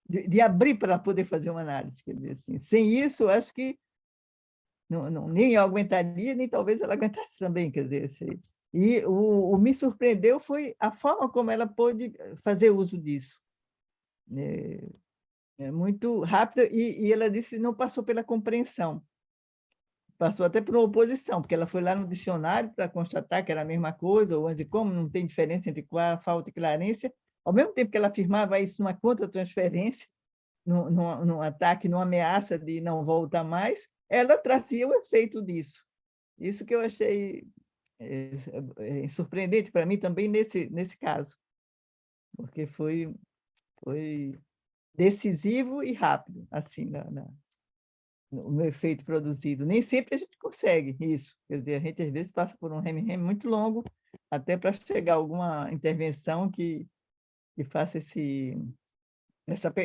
de abrir para poder fazer uma análise, quer dizer, assim. Sem isso, acho que nem eu aguentaria, nem talvez ela aguentasse também, quer dizer, assim. E o me surpreendeu foi a forma como ela pôde fazer uso disso. É muito rápida, e ela disse que não passou pela compreensão, passou até por uma oposição, porque ela foi lá no dicionário para constatar que era a mesma coisa, ou como não tem diferença entre falta e clarência, ao mesmo tempo que ela afirmava isso numa contra-transferência, num ataque, numa ameaça de não voltar mais, ela trazia o efeito disso. Isso que eu achei surpreendente para mim também nesse caso, porque foi decisivo e rápido, assim, no meu efeito produzido. Nem sempre a gente consegue isso, quer dizer, a gente às vezes passa por um rem-rem muito longo, até para chegar a alguma intervenção que faça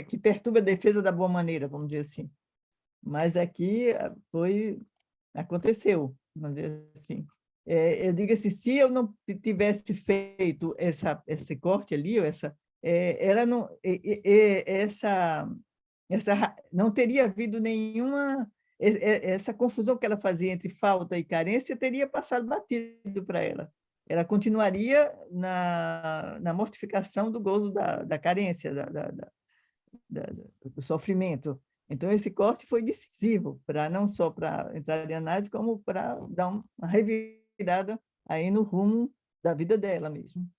que perturbe a defesa da boa maneira, vamos dizer assim. Mas aqui aconteceu, vamos dizer assim. Eu digo assim, se eu não tivesse feito esse corte ali, ou ela não, não teria havido nenhuma, essa confusão que ela fazia entre falta e carência teria passado batido para ela. Ela continuaria na mortificação do gozo da carência, do sofrimento. Então, esse corte foi decisivo, não só para entrar em análise, como para dar uma revirada aí no rumo da vida dela mesmo.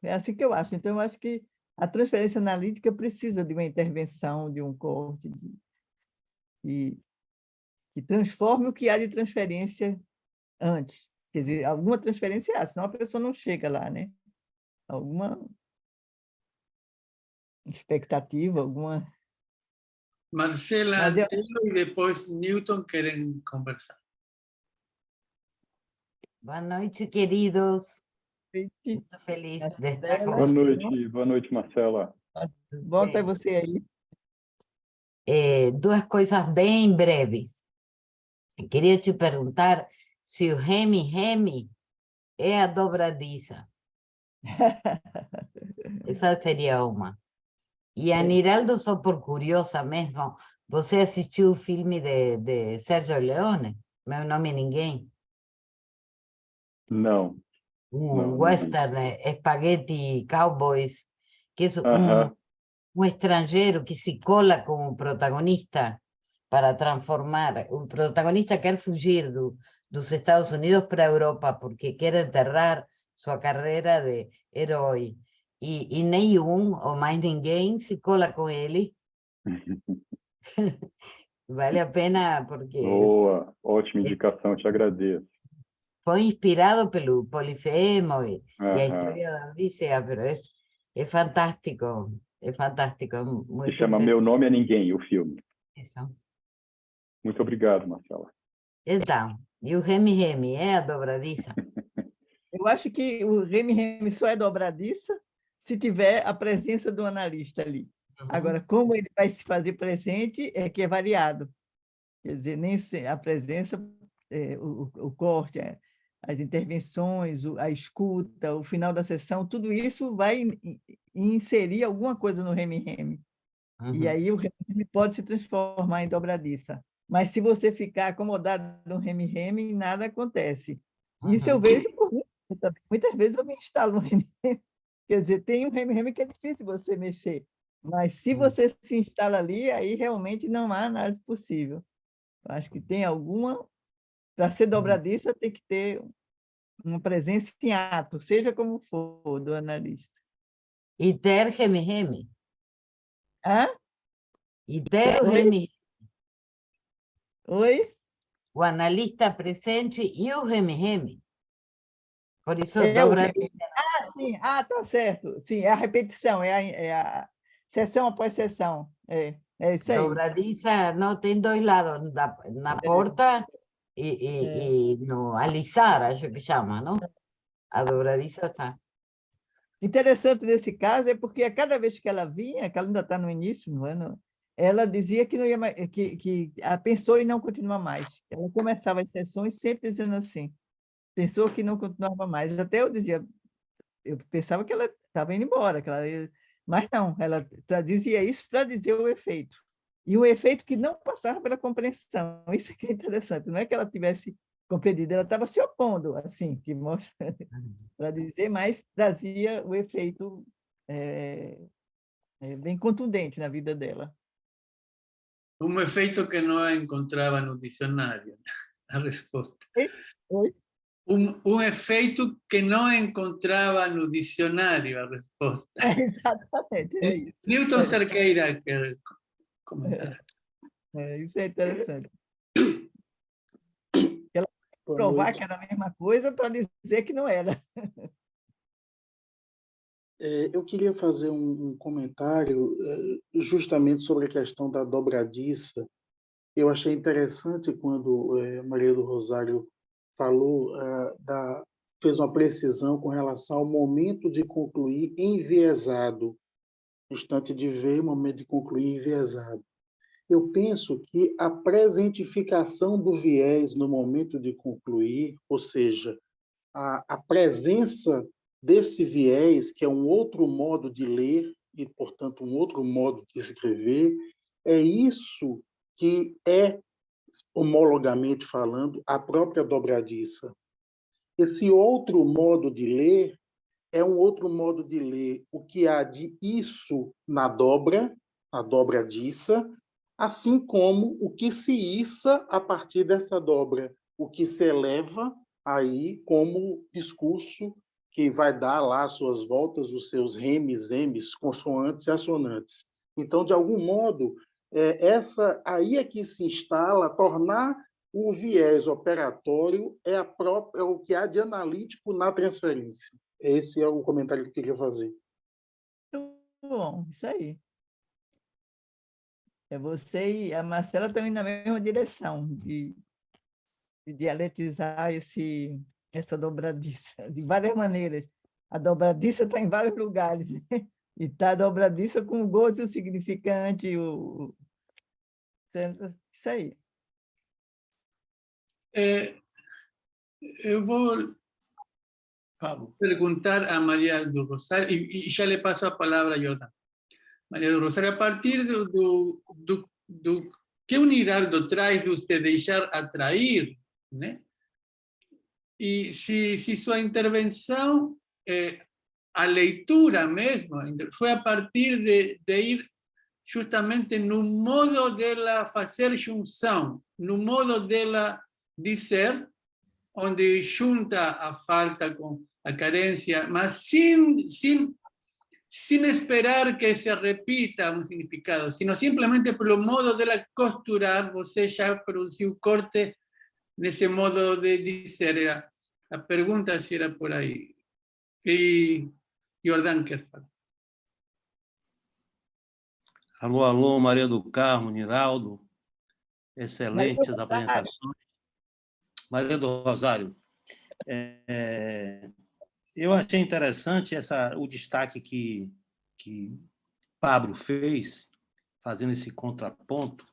É assim que eu acho. Então, eu acho que a transferência analítica precisa de uma intervenção, de um corte, que transforme o que há de transferência antes. Quer dizer, alguma transferência há, senão a pessoa não chega lá, né? Alguma expectativa, alguma... Marcela, Mas Antelo y después Newton quieren conversar. Boa noite, queridos. eu... Muito feliz de estar com Boa noite, Marcela. Bom ter você aí. Duas coisas bem breves. Queria te perguntar se o remi-remi é a dobradiça. Essa seria uma. E, Aniraldo, só por curiosa mesmo, você assistiu o filme de Sergio Leone? Meu Nome é Ninguém? Não. Un western, Spaghetti Cowboys, que es un extranjero que se cola como protagonista para transformar. Un protagonista quer fugir dos Estados Unidos para Europa porque quiere enterrar su carrera de herói. E nenhum, ou mais ninguém, se cola com ele. Vale a pena porque... Boa, ótima indicação, te agradeço. Foi inspirado pelo Polifemo e a história da Odisseia, pero é fantástico, é fantástico. Se chama Meu Nome é Ninguém, o filme. Isso. Muito obrigado, Marcela. Então, e o remi-remi é a dobradiça? Eu acho que o remi-remi só é dobradiça se tiver a presença do analista ali. Agora, como ele vai se fazer presente é que é variado. Quer dizer, nem a presença, o corte, as intervenções, a escuta, o final da sessão, tudo isso vai inserir alguma coisa no remi-remi. E aí o remi-remi pode se transformar em dobradiça. Mas se você ficar acomodado no remi-remi, nada acontece. Isso eu vejo por mim também. Muitas vezes eu me instalo no remi-remi. Quer dizer, tem um remi-remi que é difícil você mexer. Mas se você se instala ali, aí realmente não há análise possível. Eu acho que tem alguma... Para ser dobradiça, tem que ter uma presença em ato, seja como for, do analista. E ter remi-remi? Hã? E ter o remi-remi? Oi? O analista presente e o remi-remi. Por isso, dobradiça. Sim. Tá certo. Sim, é a repetição, é a sessão após sessão. É isso aí. Dobradiça não tem dois lados, na porta e no alisar, acho que chama, não? A dobradiça está. Interessante nesse caso é porque a cada vez que ela vinha, que ela ainda está no início, no ano, ela dizia que não ia mais, que pensou em não continuar mais. Ela começava as sessões sempre dizendo assim, pensou que não continuava mais. Até eu dizia, eu pensava que ela estava indo embora, mas não, ela dizia isso para dizer o efeito. E o efeito que não passava pela compreensão. Isso que é interessante. Não é que ela tivesse compreendido, ela estava se opondo, assim, que mostra para dizer, mas trazia o efeito bem contundente na vida dela. Un efecto que no encontraba en un diccionario, la respuesta. Oi? Un efeito que não encontrava no dicionário, a resposta. Exatamente, é isso. Newton Cerqueira quer comentar. Isso é interessante. Ela Boa provar noite. que era a mesma coisa para dizer que não era. Eu queria fazer um comentário justamente sobre a questão da dobradiça. Eu achei interessante quando Maria do Rosário falou, fez uma precisão com relação ao momento de concluir enviesado, instante de ver, momento de concluir enviesado. Eu penso que a presentificação do viés no momento de concluir, ou seja, a presença desse viés, que é um outro modo de ler e, portanto, um outro modo de escrever, é isso que é, homologamente falando, a própria dobradiça. Esse outro modo de ler é um outro modo de ler o que há de isso na dobra, a dobradiça, assim como o que se issa a partir dessa dobra, o que se eleva aí como discurso que vai dar lá suas voltas, os seus remes, emes, consoantes e assonantes. Então, de algum modo, essa aí é que se instala, tornar o viés operatório é o que há de analítico na transferência. Esse é o comentário que eu queria fazer. Muito bom, isso aí. Você e a Marcela estão indo na mesma direção, de dialetizar essa dobradiça, de várias maneiras. A dobradiça está em vários lugares, né? E está a dobradiça com o gozo e o significante, isso aí. Eu vou perguntar a Maria do Rosário, e já lhe passo a palavra a Jordão. Maria do Rosário, a partir do que o Niraldo traz do se deixar atrair, né? E se sua intervenção, a leitura mesmo, foi a partir de ir justamente no modo dela fazer junção, no modo dela dizer, onde junta a falta com a carência, mas sin esperar que se repita un significado, sino simplemente pelo modo dela costurar, você já produziu corte nesse modo de dizer. A pergunta se era por aí. E Jordão quer falar. Alô, alô, Maria do Carmo, Niraldo. Excelentes apresentações. Maria do Rosário. Eu achei interessante o destaque que Pablo fez, fazendo esse contraponto,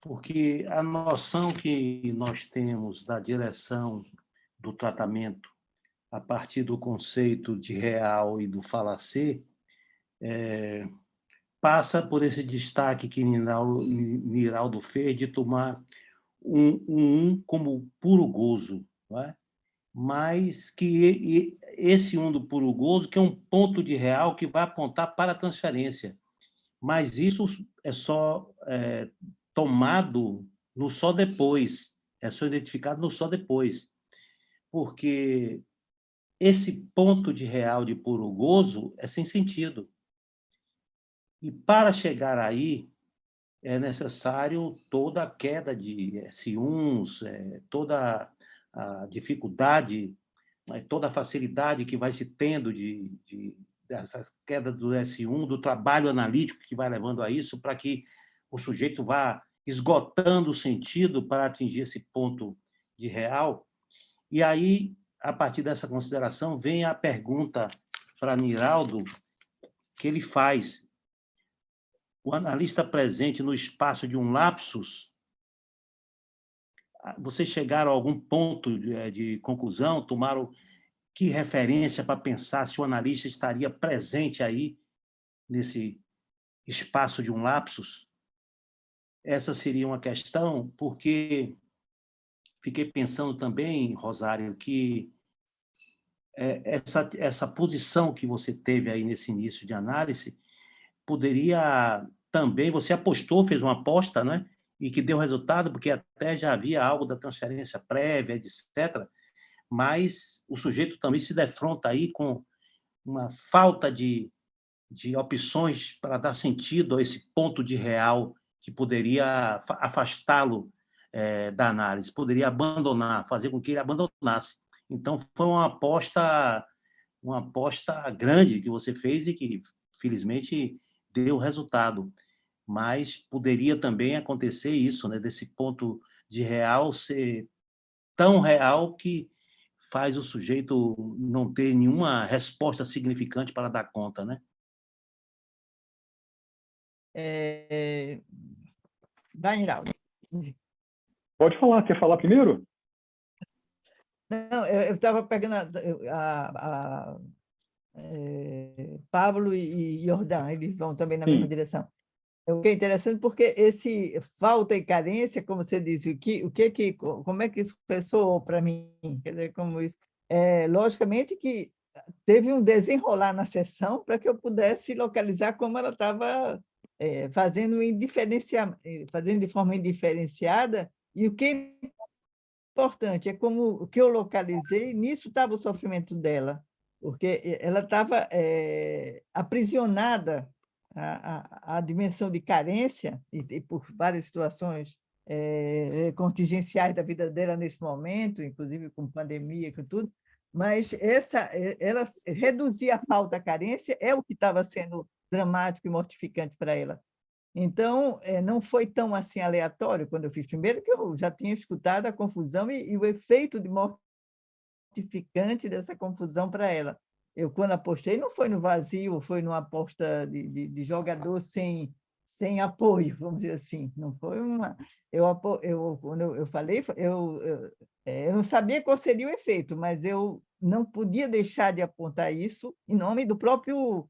porque a noção que nós temos da direção do tratamento a partir do conceito de real e do falacer passa por esse destaque que Niraldo fez de tomar um como puro gozo, não é? Mas que esse do puro gozo, que é um ponto de real que vai apontar para a transferência. Mas isso é só tomado no só depois, é só identificado no só depois. Porque esse ponto de real de puro gozo é sem sentido. E para chegar aí, é necessário toda a queda de S1s, toda a dificuldade, toda a facilidade que vai se tendo dessa queda do S1, do trabalho analítico que vai levando a isso, para que o sujeito vá esgotando o sentido para atingir esse ponto de real. E aí, a partir dessa consideração, vem a pergunta para Niraldo, que ele faz. O analista presente no espaço de um lapsus, vocês chegaram a algum ponto de conclusão, tomaram que referência para pensar se o analista estaria presente aí, nesse espaço de um lapsus? Essa seria uma questão, porque fiquei pensando também, Rosário, que essa posição que você teve aí nesse início de análise poderia também, você apostou, fez uma aposta, né? E que deu resultado, porque até já havia algo da transferência prévia, etc. Mas o sujeito também se defronta aí com uma falta de opções para dar sentido a esse ponto de real que poderia afastá-lo da análise, poderia abandonar, fazer com que ele abandonasse. Então, foi uma aposta grande que você fez e que, felizmente, deu resultado. Mas poderia também acontecer isso, né, desse ponto de real ser tão real que faz o sujeito não ter nenhuma resposta significante para dar conta, né? Vai, Niraldo. Pode falar, quer falar primeiro? Não, eu estava pegando Pablo e Jordão, eles vão também na mesma Sim. direção. O que é interessante porque esse falta e carência, como você disse, como é que isso ressoou para mim? Quer dizer, como isso? Logicamente que teve um desenrolar na sessão para que eu pudesse localizar como ela estava fazendo de forma indiferenciada, e o que é importante é como o que eu localizei, nisso estava o sofrimento dela, porque ela estava aprisionada à dimensão de carência, e por várias situações contingenciais da vida dela nesse momento, inclusive com pandemia, com tudo, mas ela reduzir a falta à carência é o que estava sendo dramático e mortificante para ela. Então, não foi tão assim aleatório quando eu fiz primeiro, que eu já tinha escutado a confusão e o efeito de mortificante dessa confusão para ela. Eu, quando apostei, não foi no vazio, foi numa aposta de jogador sem apoio, vamos dizer assim. Não foi uma... Quando eu falei, eu não sabia qual seria o efeito, mas eu não podia deixar de apontar isso em nome do próprio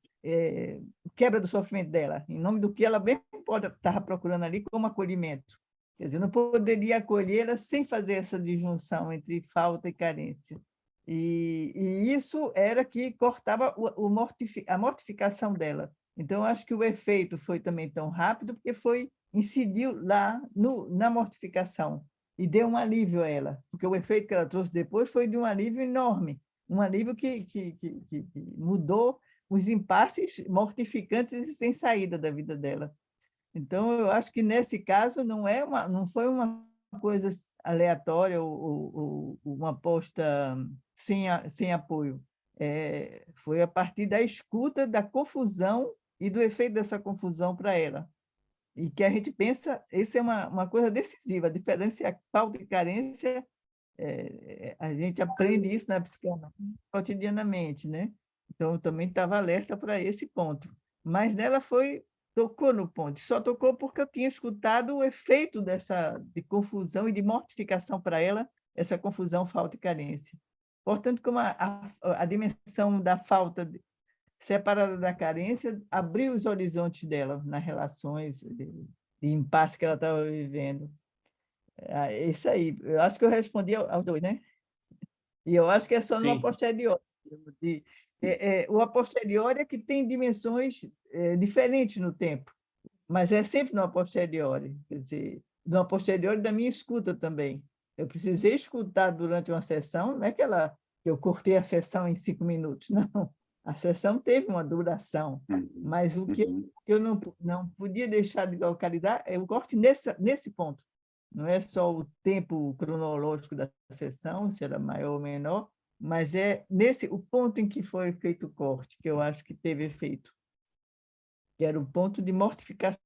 quebra do sofrimento dela, em nome do que ela bem pode estar procurando ali como acolhimento. Quer dizer, eu não poderia acolhê-la sem fazer essa disjunção entre falta e carência. E isso era que cortava a mortificação dela. Então, acho que o efeito foi também tão rápido, porque incidiu lá na mortificação e deu um alívio a ela, porque o efeito que ela trouxe depois foi de um alívio enorme, um alívio que mudou os impasses mortificantes e sem saída da vida dela. Então, eu acho que, nesse caso, não foi uma coisa aleatória ou uma aposta sem apoio. Foi a partir da escuta, da confusão e do efeito dessa confusão para ela. E que a gente pensa, isso é uma coisa decisiva, a diferença é a falta e carência, a gente aprende isso na psicanálise cotidianamente, né? Então, eu também estava alerta para esse ponto. Mas nela tocou no ponto, só tocou porque eu tinha escutado o efeito de confusão e de mortificação para ela, essa confusão, falta e carência. Portanto, como a dimensão da falta separada da carência abriu os horizontes dela nas relações de impasse que ela estava vivendo. Isso aí, eu acho que eu respondi aos dois, né? E eu acho que é só no a posteriori. O a posteriori é que tem dimensões diferentes no tempo, mas é sempre no a posteriori, quer dizer, no a posteriori da minha escuta também. Eu precisei escutar durante uma sessão, não é que eu cortei a sessão em 5 minutos, não. A sessão teve uma duração, mas o que eu não podia deixar de localizar é o corte nesse ponto. Não é só o tempo cronológico da sessão, se era maior ou menor, mas é o ponto em que foi feito o corte, que eu acho que teve efeito, que era o ponto de mortificação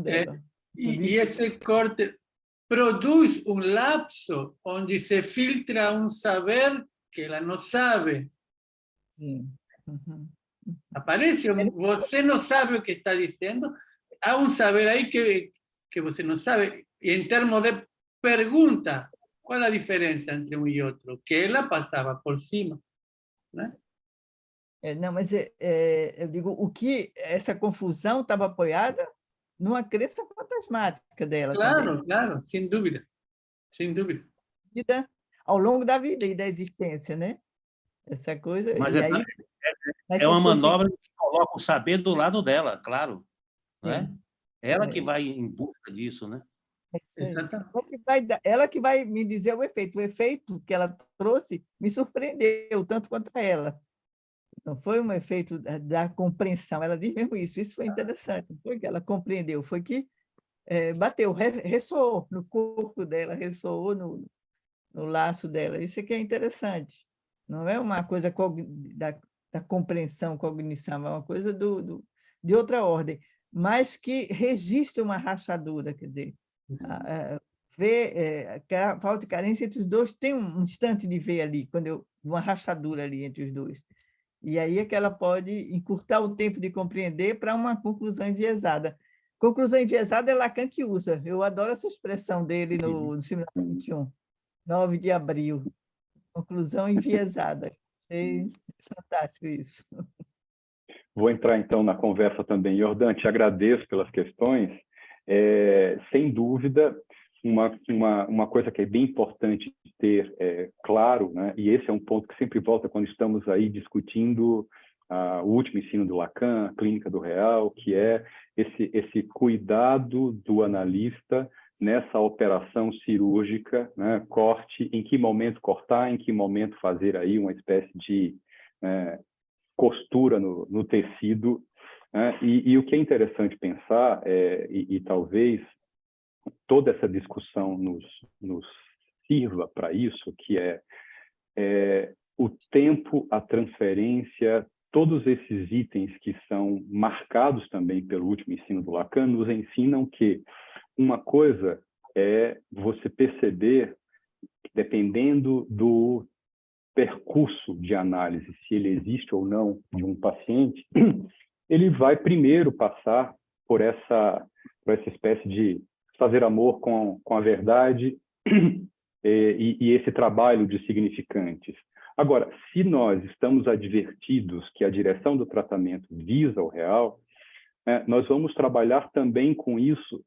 dela. E esse corte produz um lapso onde se filtra um saber que ela não sabe. Sim. Uhum. Aparece, você não sabe o que está dizendo, há um saber aí que você não sabe. E em termos de pergunta, qual a diferença entre um e outro? Que ela passava por cima, né? Não, mas eu digo, o que essa confusão estava apoiada numa crença fantasmática dela também. Claro, claro, sem dúvida, sem dúvida. Ao longo da vida e da existência, né? Essa coisa, Mas e aí... é uma manobra que coloca o saber do lado dela, claro. Né? Sim. Ela que vai em busca disso, né? Ela que vai me dizer o efeito. O efeito que ela trouxe me surpreendeu, tanto quanto a ela. Não foi um efeito da compreensão. Ela diz mesmo isso. Isso foi interessante. Não foi que ela compreendeu, foi que bateu, ressoou no corpo dela, ressoou no laço dela. Isso aqui é interessante. Não é uma coisa da compreensão, cognição, é uma coisa de outra ordem, mas que registra uma rachadura, quer dizer, ver a falta de carência entre os dois, tem um instante de ver ali, uma rachadura ali entre os dois. E aí é que ela pode encurtar o tempo de compreender para uma conclusão enviesada. Conclusão enviesada é Lacan que usa. Eu adoro essa expressão dele no Seminário 21, 9 de abril. Conclusão enviesada. Achei fantástico isso. Vou entrar, então, na conversa também. Jordan, te agradeço pelas questões. Sem dúvida, uma coisa que é bem importante ter claro, né? E esse é um ponto que sempre volta quando estamos aí discutindo o último ensino do Lacan, a clínica do real, que é esse cuidado do analista nessa operação cirúrgica, né? Corte, em que momento cortar, em que momento fazer aí uma espécie de costura no tecido, né? E o que é interessante pensar, e talvez toda essa discussão nos sirva para isso, que é o tempo, a transferência, todos esses itens que são marcados também pelo último ensino do Lacan, nos ensinam que uma coisa é você perceber, dependendo do percurso de análise, se ele existe ou não de um paciente, ele vai primeiro passar por essa espécie de fazer amor com a verdade e esse trabalho de significantes. Agora, se nós estamos advertidos que a direção do tratamento visa o real, nós vamos trabalhar também com isso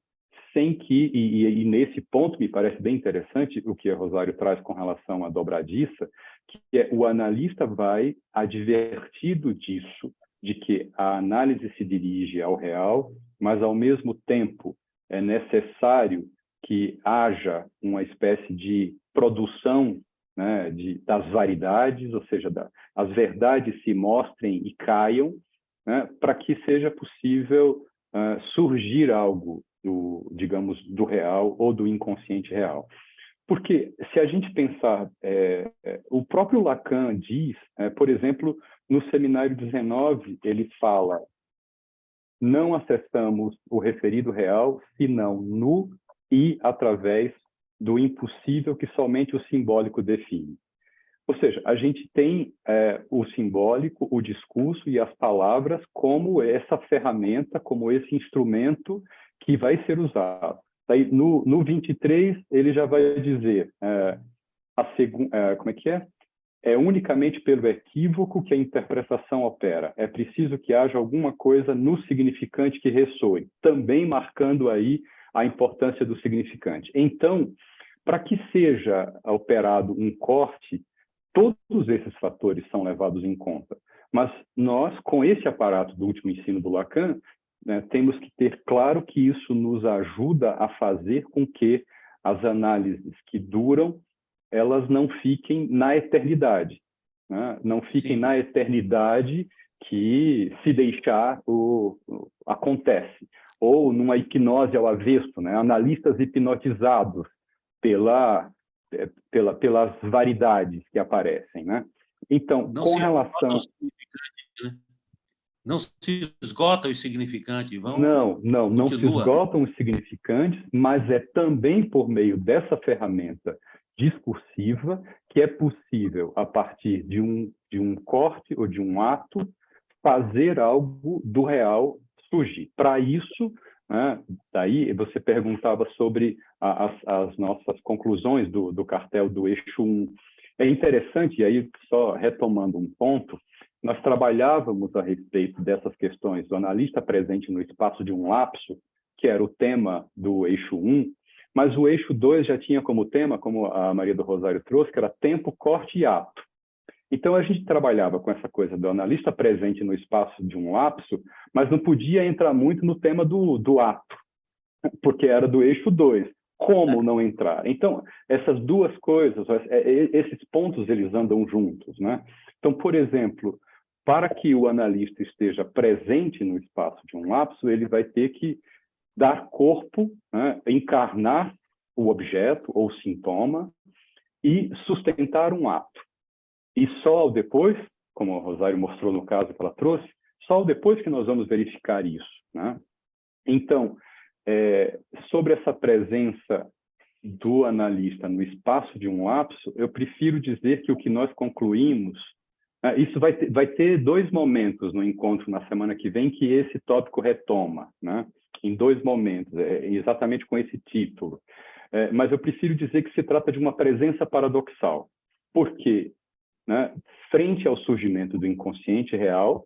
sem que, e nesse ponto me parece bem interessante o que a Rosário traz com relação à dobradiça, que o analista vai advertido disso, de que a análise se dirige ao real, mas ao mesmo tempo é necessário que haja uma espécie de produção, né, das variedades, ou seja, as verdades se mostrem e caiam, né, para que seja possível surgir algo digamos, do real ou do inconsciente real. Porque se a gente pensar, o próprio Lacan diz, por exemplo, no Seminário 19, ele fala: não acessamos o referido real, senão no e através do impossível que somente o simbólico define. Ou seja, a gente tem o simbólico, o discurso e as palavras como essa ferramenta, como esse instrumento que vai ser usado. Daí, no 23, ele já vai dizer, como é que é? É unicamente pelo equívoco que a interpretação opera. É preciso que haja alguma coisa no significante que ressoe, também marcando aí a importância do significante. Então, para que seja operado um corte, todos esses fatores são levados em conta. Mas nós, com esse aparato do último ensino do Lacan, né, temos que ter claro que isso nos ajuda a fazer com que as análises que duram, elas não fiquem na eternidade. Né? Não fiquem Sim. na eternidade que, se deixar, acontece. Ou numa hipnose ao avesso, né? Analistas hipnotizados pelas variedades que aparecem, né? Então, Não com se relação... né? Não se esgota os significantes, Não se continua. esgotam os significantes, mas é também por meio dessa ferramenta discursiva que é possível, a partir de um corte ou de um ato, fazer algo do real surgir. Para isso, né, daí você perguntava sobre as nossas conclusões do cartel do eixo 1. É interessante, e aí só retomando um ponto, nós trabalhávamos a respeito dessas questões do analista presente no espaço de um lapso, que era o tema do eixo 1, mas o eixo 2 já tinha como tema, como a Maria do Rosário trouxe, que era tempo, corte e ato. Então, a gente trabalhava com essa coisa do analista presente no espaço de um lapso, mas não podia entrar muito no tema do ato, porque era do eixo 2. Como não entrar? Então, essas duas coisas, esses pontos, eles andam juntos, né? Então, por exemplo, para que o analista esteja presente no espaço de um lapso, ele vai ter que dar corpo, né, encarnar o objeto ou sintoma e sustentar um ato. E só depois, como a Rosário mostrou no caso que ela trouxe, só depois que nós vamos verificar isso, né? Então, sobre essa presença do analista no espaço de um lapso, eu prefiro dizer que o que nós concluímos, isso vai ter 2 momentos no encontro na semana que vem que esse tópico retoma, né? Em 2 momentos, exatamente com esse título. Mas eu prefiro dizer que se trata de uma presença paradoxal. Por quê? Né? Frente ao surgimento do inconsciente real,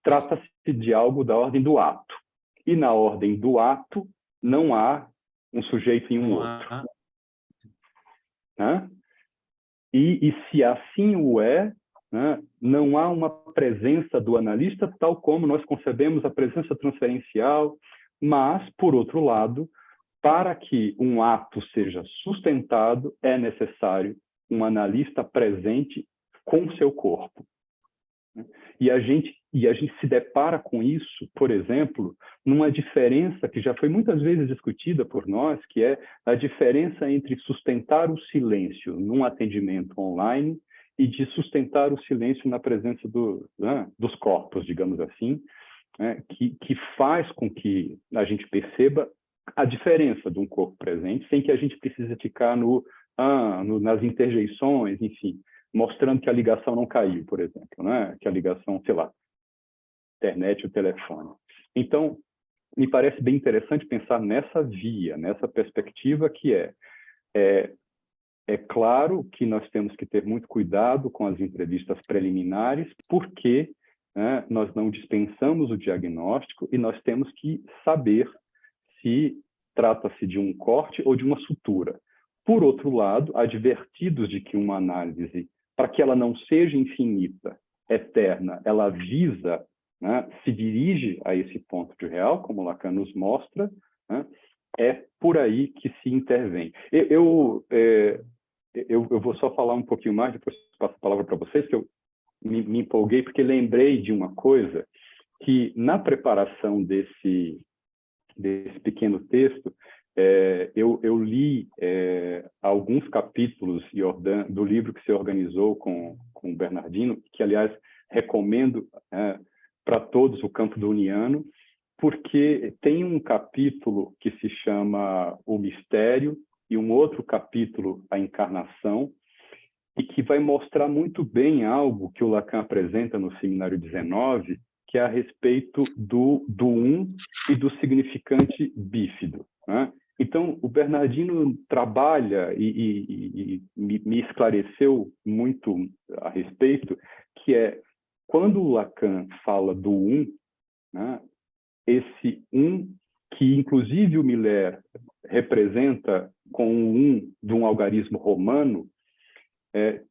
trata-se de algo da ordem do ato. E na ordem do ato, não há um sujeito em um outro. Né? E se assim o é, né, não há uma presença do analista tal como nós concebemos a presença transferencial, mas, por outro lado, para que um ato seja sustentado, é necessário um analista presente com seu corpo. E a gente se depara com isso, por exemplo, numa diferença que já foi muitas vezes discutida por nós, que é a diferença entre sustentar o silêncio num atendimento online e de sustentar o silêncio na presença dos corpos, digamos assim, que faz com que a gente perceba a diferença de um corpo presente, sem que a gente precise ficar nas interjeições, enfim, mostrando que a ligação não caiu, por exemplo, né? Que a ligação, sei lá, internet, o telefone. Então, me parece bem interessante pensar nessa via, nessa perspectiva que é claro que nós temos que ter muito cuidado com as entrevistas preliminares, porque nós não dispensamos o diagnóstico e nós temos que saber se trata-se de um corte ou de uma sutura. Por outro lado, advertidos de que uma análise, para que ela não seja infinita, eterna, ela visa, né, se dirige a esse ponto de real, como Lacan nos mostra, né, é por aí que se intervém. Eu vou só falar um pouquinho mais, depois passo a palavra para vocês, que eu me empolguei, porque lembrei de uma coisa que, na preparação desse pequeno texto, eu li alguns capítulos do livro que se organizou com o Bernardino, que, aliás, recomendo para todos, o Campo do Uniano, porque tem um capítulo que se chama O Mistério e um outro capítulo, A Encarnação, e que vai mostrar muito bem algo que o Lacan apresenta no Seminário 19, que é a respeito do e do significante bífido, né? Então, o Bernardino trabalha e me esclareceu muito a respeito, que é, quando o Lacan fala do né, esse que, inclusive, o Miller representa com o de um algarismo romano,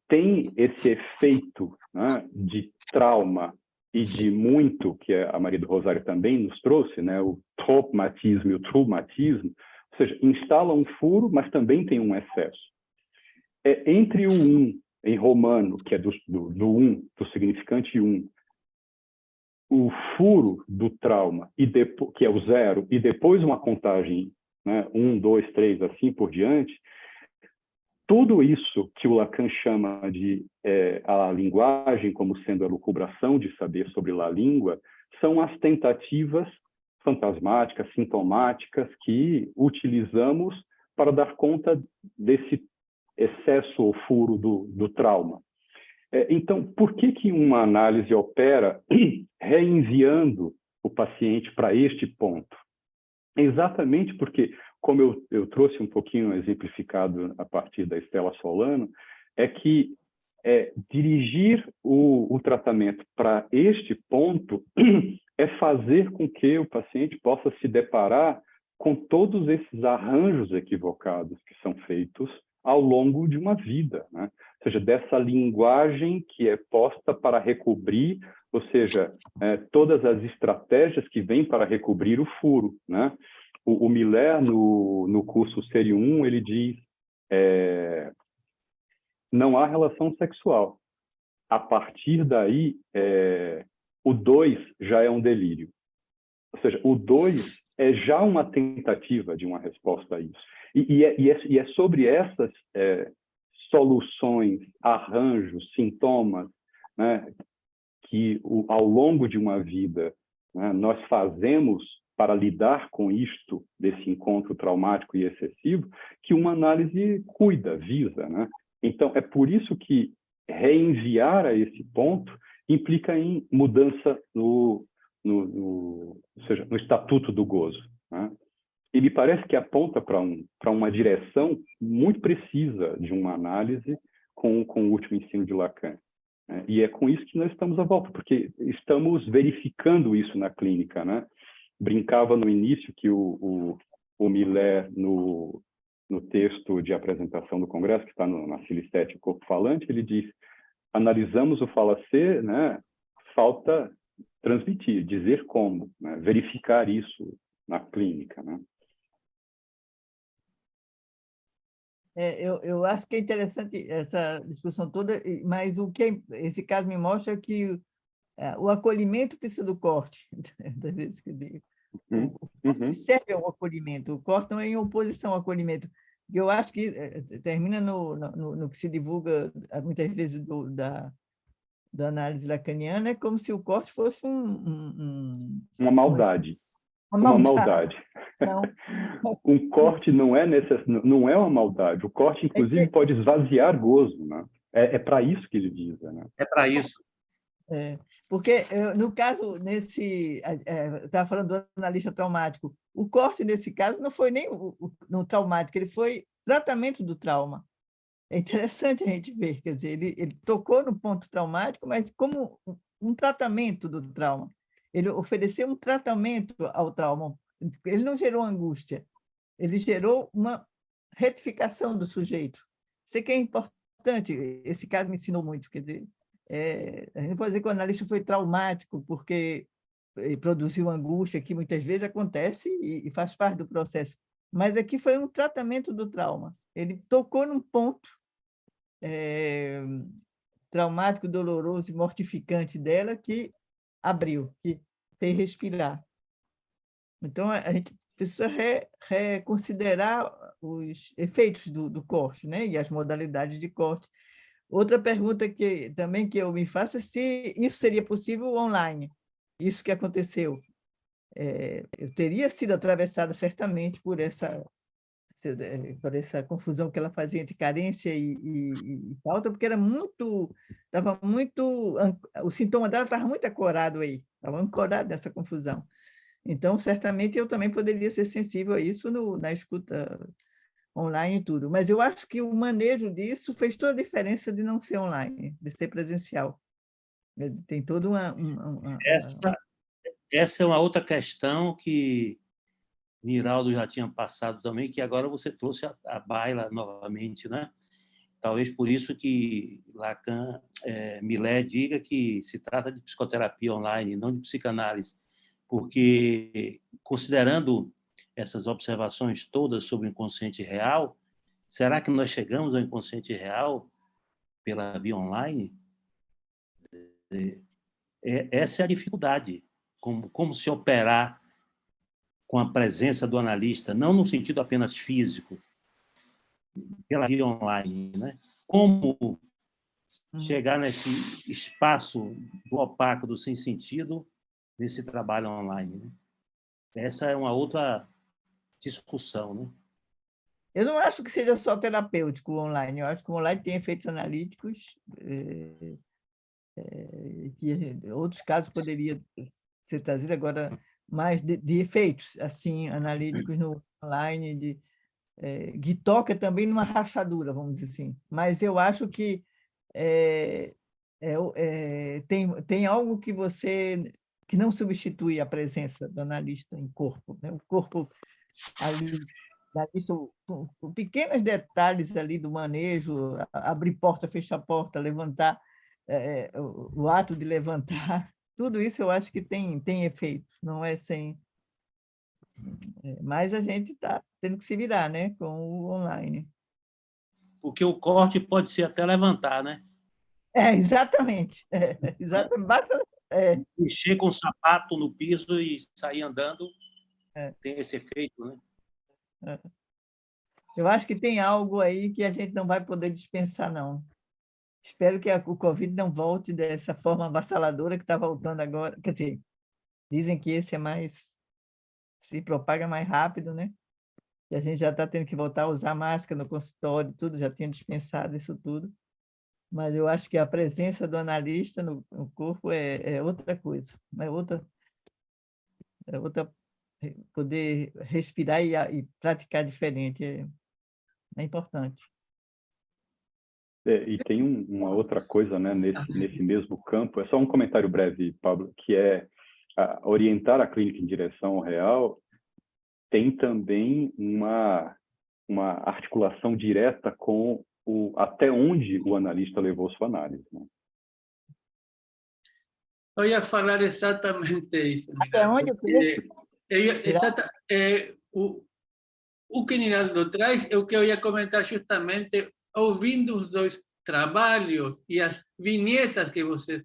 tem esse efeito, né, de trauma e de muito, que a Maria do Rosário também nos trouxe, né, o traumatismo e o traumatismo, ou seja, instala um furo, mas também tem um excesso. Entre o em romano, que é do significante o furo do trauma, que é o 0, e depois uma contagem, né, 1, 2, 3, assim por diante, tudo isso que o Lacan chama de a linguagem como sendo a lucubração de saber sobre a língua, são as tentativas fantasmáticas, sintomáticas, que utilizamos para dar conta desse excesso ou furo do trauma. Então, por que uma análise opera reenviando o paciente para este ponto? Exatamente porque, como eu trouxe um pouquinho exemplificado a partir da Estela Solano, é que dirigir o tratamento para este ponto é fazer com que o paciente possa se deparar com todos esses arranjos equivocados que são feitos ao longo de uma vida, né? Ou seja, dessa linguagem que é posta para recobrir, ou seja, todas as estratégias que vêm para recobrir o furo, né? O Miller, no curso Série 1, ele diz não há relação sexual. A partir daí, o 2 já é um delírio. Ou seja, o 2 é já uma tentativa de uma resposta a isso. E é sobre essas soluções, arranjos, sintomas, né, que ao longo de uma vida, né, nós fazemos para lidar com isto, desse encontro traumático e excessivo, que uma análise cuida, visa, né? Então, é por isso que reenviar a esse ponto implica em mudança ou seja, no estatuto do gozo, né? E me parece que aponta para uma direção muito precisa de uma análise com o último ensino de Lacan. E é com isso que nós estamos à volta, porque estamos verificando isso na clínica, né? Brincava no início que o Millet, no texto de apresentação do Congresso, que está na Silicete, o Corpo Falante, ele diz: analisamos o falacer, né? Falta transmitir, dizer como, né? Verificar isso na clínica, né? Eu acho que é interessante essa discussão toda, mas o que esse caso me mostra é que o acolhimento precisa do corte. Das vezes que eu digo. O corte serve ao acolhimento, o corte não é em oposição ao acolhimento. Eu acho que termina no que se divulga muitas vezes da análise lacaniana, é como se o corte fosse uma maldade. Uma maldade. Um corte não é uma maldade. O corte, inclusive, pode esvaziar gozo, né? É para isso que ele visa, né? É para isso. Porque, no caso, estava falando do analista traumático, o corte, nesse caso, não foi nem no traumático, ele foi tratamento do trauma. É interessante a gente ver, quer dizer, ele tocou no ponto traumático, mas como um tratamento do trauma. Ele ofereceu um tratamento ao trauma. Ele não gerou angústia, ele gerou uma retificação do sujeito. Isso que é importante, esse caso me ensinou muito, quer dizer, a gente pode dizer que o analista foi traumático porque produziu angústia, que muitas vezes acontece e faz parte do processo, mas aqui foi um tratamento do trauma. Ele tocou num ponto traumático, doloroso e mortificante dela que abriu, que fez respirar. Então, a gente precisa reconsiderar os efeitos do corte, né? E as modalidades de corte. Outra pergunta que eu me faço é se isso seria possível online, isso que aconteceu. Eu teria sido atravessada certamente por essa confusão que ela fazia entre carência e falta, porque o sintoma dela estava muito ancorado aí, estava ancorado nessa confusão. Então, certamente, eu também poderia ser sensível a isso na escuta online e tudo. Mas eu acho que o manejo disso fez toda a diferença de não ser online, de ser presencial. Tem toda Essa é uma outra questão que Niraldo já tinha passado também, que agora você trouxe à baila novamente, né? Talvez por isso que Lacan, Millet diga que se trata de psicoterapia online, não de psicanálise, porque, considerando essas observações todas sobre o inconsciente real, será que nós chegamos ao inconsciente real pela via online? Essa é a dificuldade, como se operar com a presença do analista, não no sentido apenas físico, pela via online, né? Como chegar nesse espaço do opaco, do sem sentido, nesse trabalho online, né? Essa é uma outra discussão, né? Eu não acho que seja só terapêutico o online, eu acho que o online tem efeitos analíticos, que em outros casos poderia ser trazido agora mais de efeitos assim analíticos no online, que toca também numa rachadura, vamos dizer assim. Mas eu acho que tem algo que não substitui a presença do analista em corpo, né? O corpo ali, pequenos detalhes ali do manejo, abrir porta, fechar porta, levantar, o ato de levantar, tudo isso eu acho que tem efeito, não é sem... Mas a gente está tendo que se virar, né, com o online. Porque o corte pode ser até levantar, né? Exatamente. Exatamente. Basta... Mexer com o sapato no piso e sair andando tem esse efeito, né? Eu acho que tem algo aí que a gente não vai poder dispensar, não. Espero que o Covid não volte dessa forma avassaladora que está voltando agora. Quer dizer, dizem que esse se propaga mais rápido, né? E a gente já está tendo que voltar a usar máscara no consultório, tudo, já tinha dispensado isso tudo. Mas eu acho que a presença do analista no corpo é outra coisa, é outra poder respirar e praticar diferente, é importante. E tem uma outra coisa, né, nesse mesmo campo, é só um comentário breve, Pablo, que é orientar a clínica em direção ao real, tem também uma articulação direta com até onde o analista levou sua análise, né? Eu ia falar exatamente isso. Até onde o quê? O que Niraldo traz é o que eu ia comentar justamente, ouvindo os dois trabalhos e as vinhetas que vocês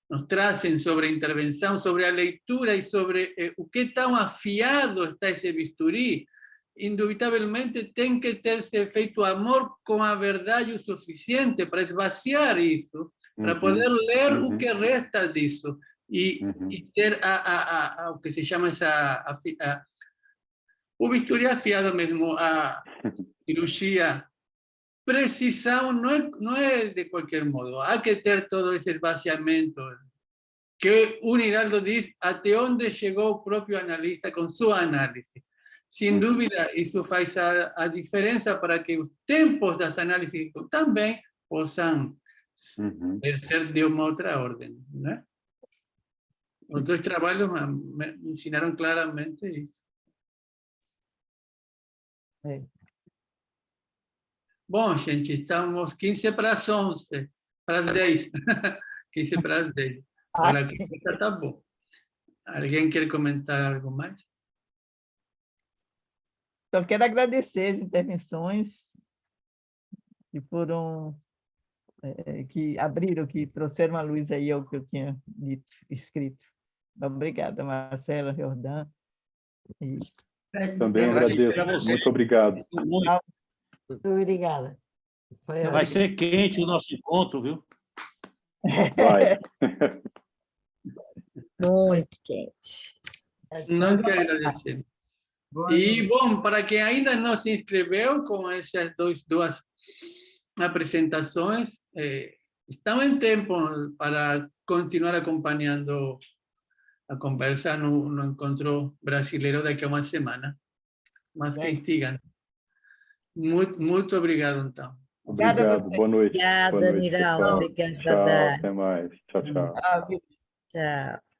nos trazem sobre a intervenção, sobre a leitura e sobre o que tão afiado está esse bisturi. Indubitavelmente tem que ter-se feito amor com a verdade o suficiente para esvaziar isso, para poder ler o que resta disso e ter o que se chama o bisturi afiado mesmo, a cirurgia. Precisão não é de qualquer modo, há que ter todo esse esvaziamento que o Niraldo diz até onde chegou o próprio analista com sua análise. Sem dúvida, isso faz a diferença para que os tempos das análises também possam ser de uma outra ordem, né? Os dois trabalhos me ensinaram claramente isso. Bom, gente, estamos 15 para as 11, para as 10. 15 para as 10. Agora aqui está bom. Alguém quer comentar algo mais? Então, quero agradecer as intervenções que foram, que abriram, que trouxeram a luz aí ao que eu tinha dito, escrito. Obrigada, Marcela, Jordan. Também agradeço. Muito obrigado. Muito obrigada. Vai ser quente o nosso encontro, viu? Vai. Muito quente. Nós que agradecemos. E, bom, para quem ainda não se inscreveu com essas duas apresentações, estão em tempo para continuar acompanhando a conversa no encontro brasileiro daqui a uma semana. Mas que instigam. Muito obrigado, então. Obrigado, boa noite. Obrigada, Boa noite, Niraldo. pessoal. Obrigada, Tchau, Dai. até mais. Tchau, tchau. Tchau.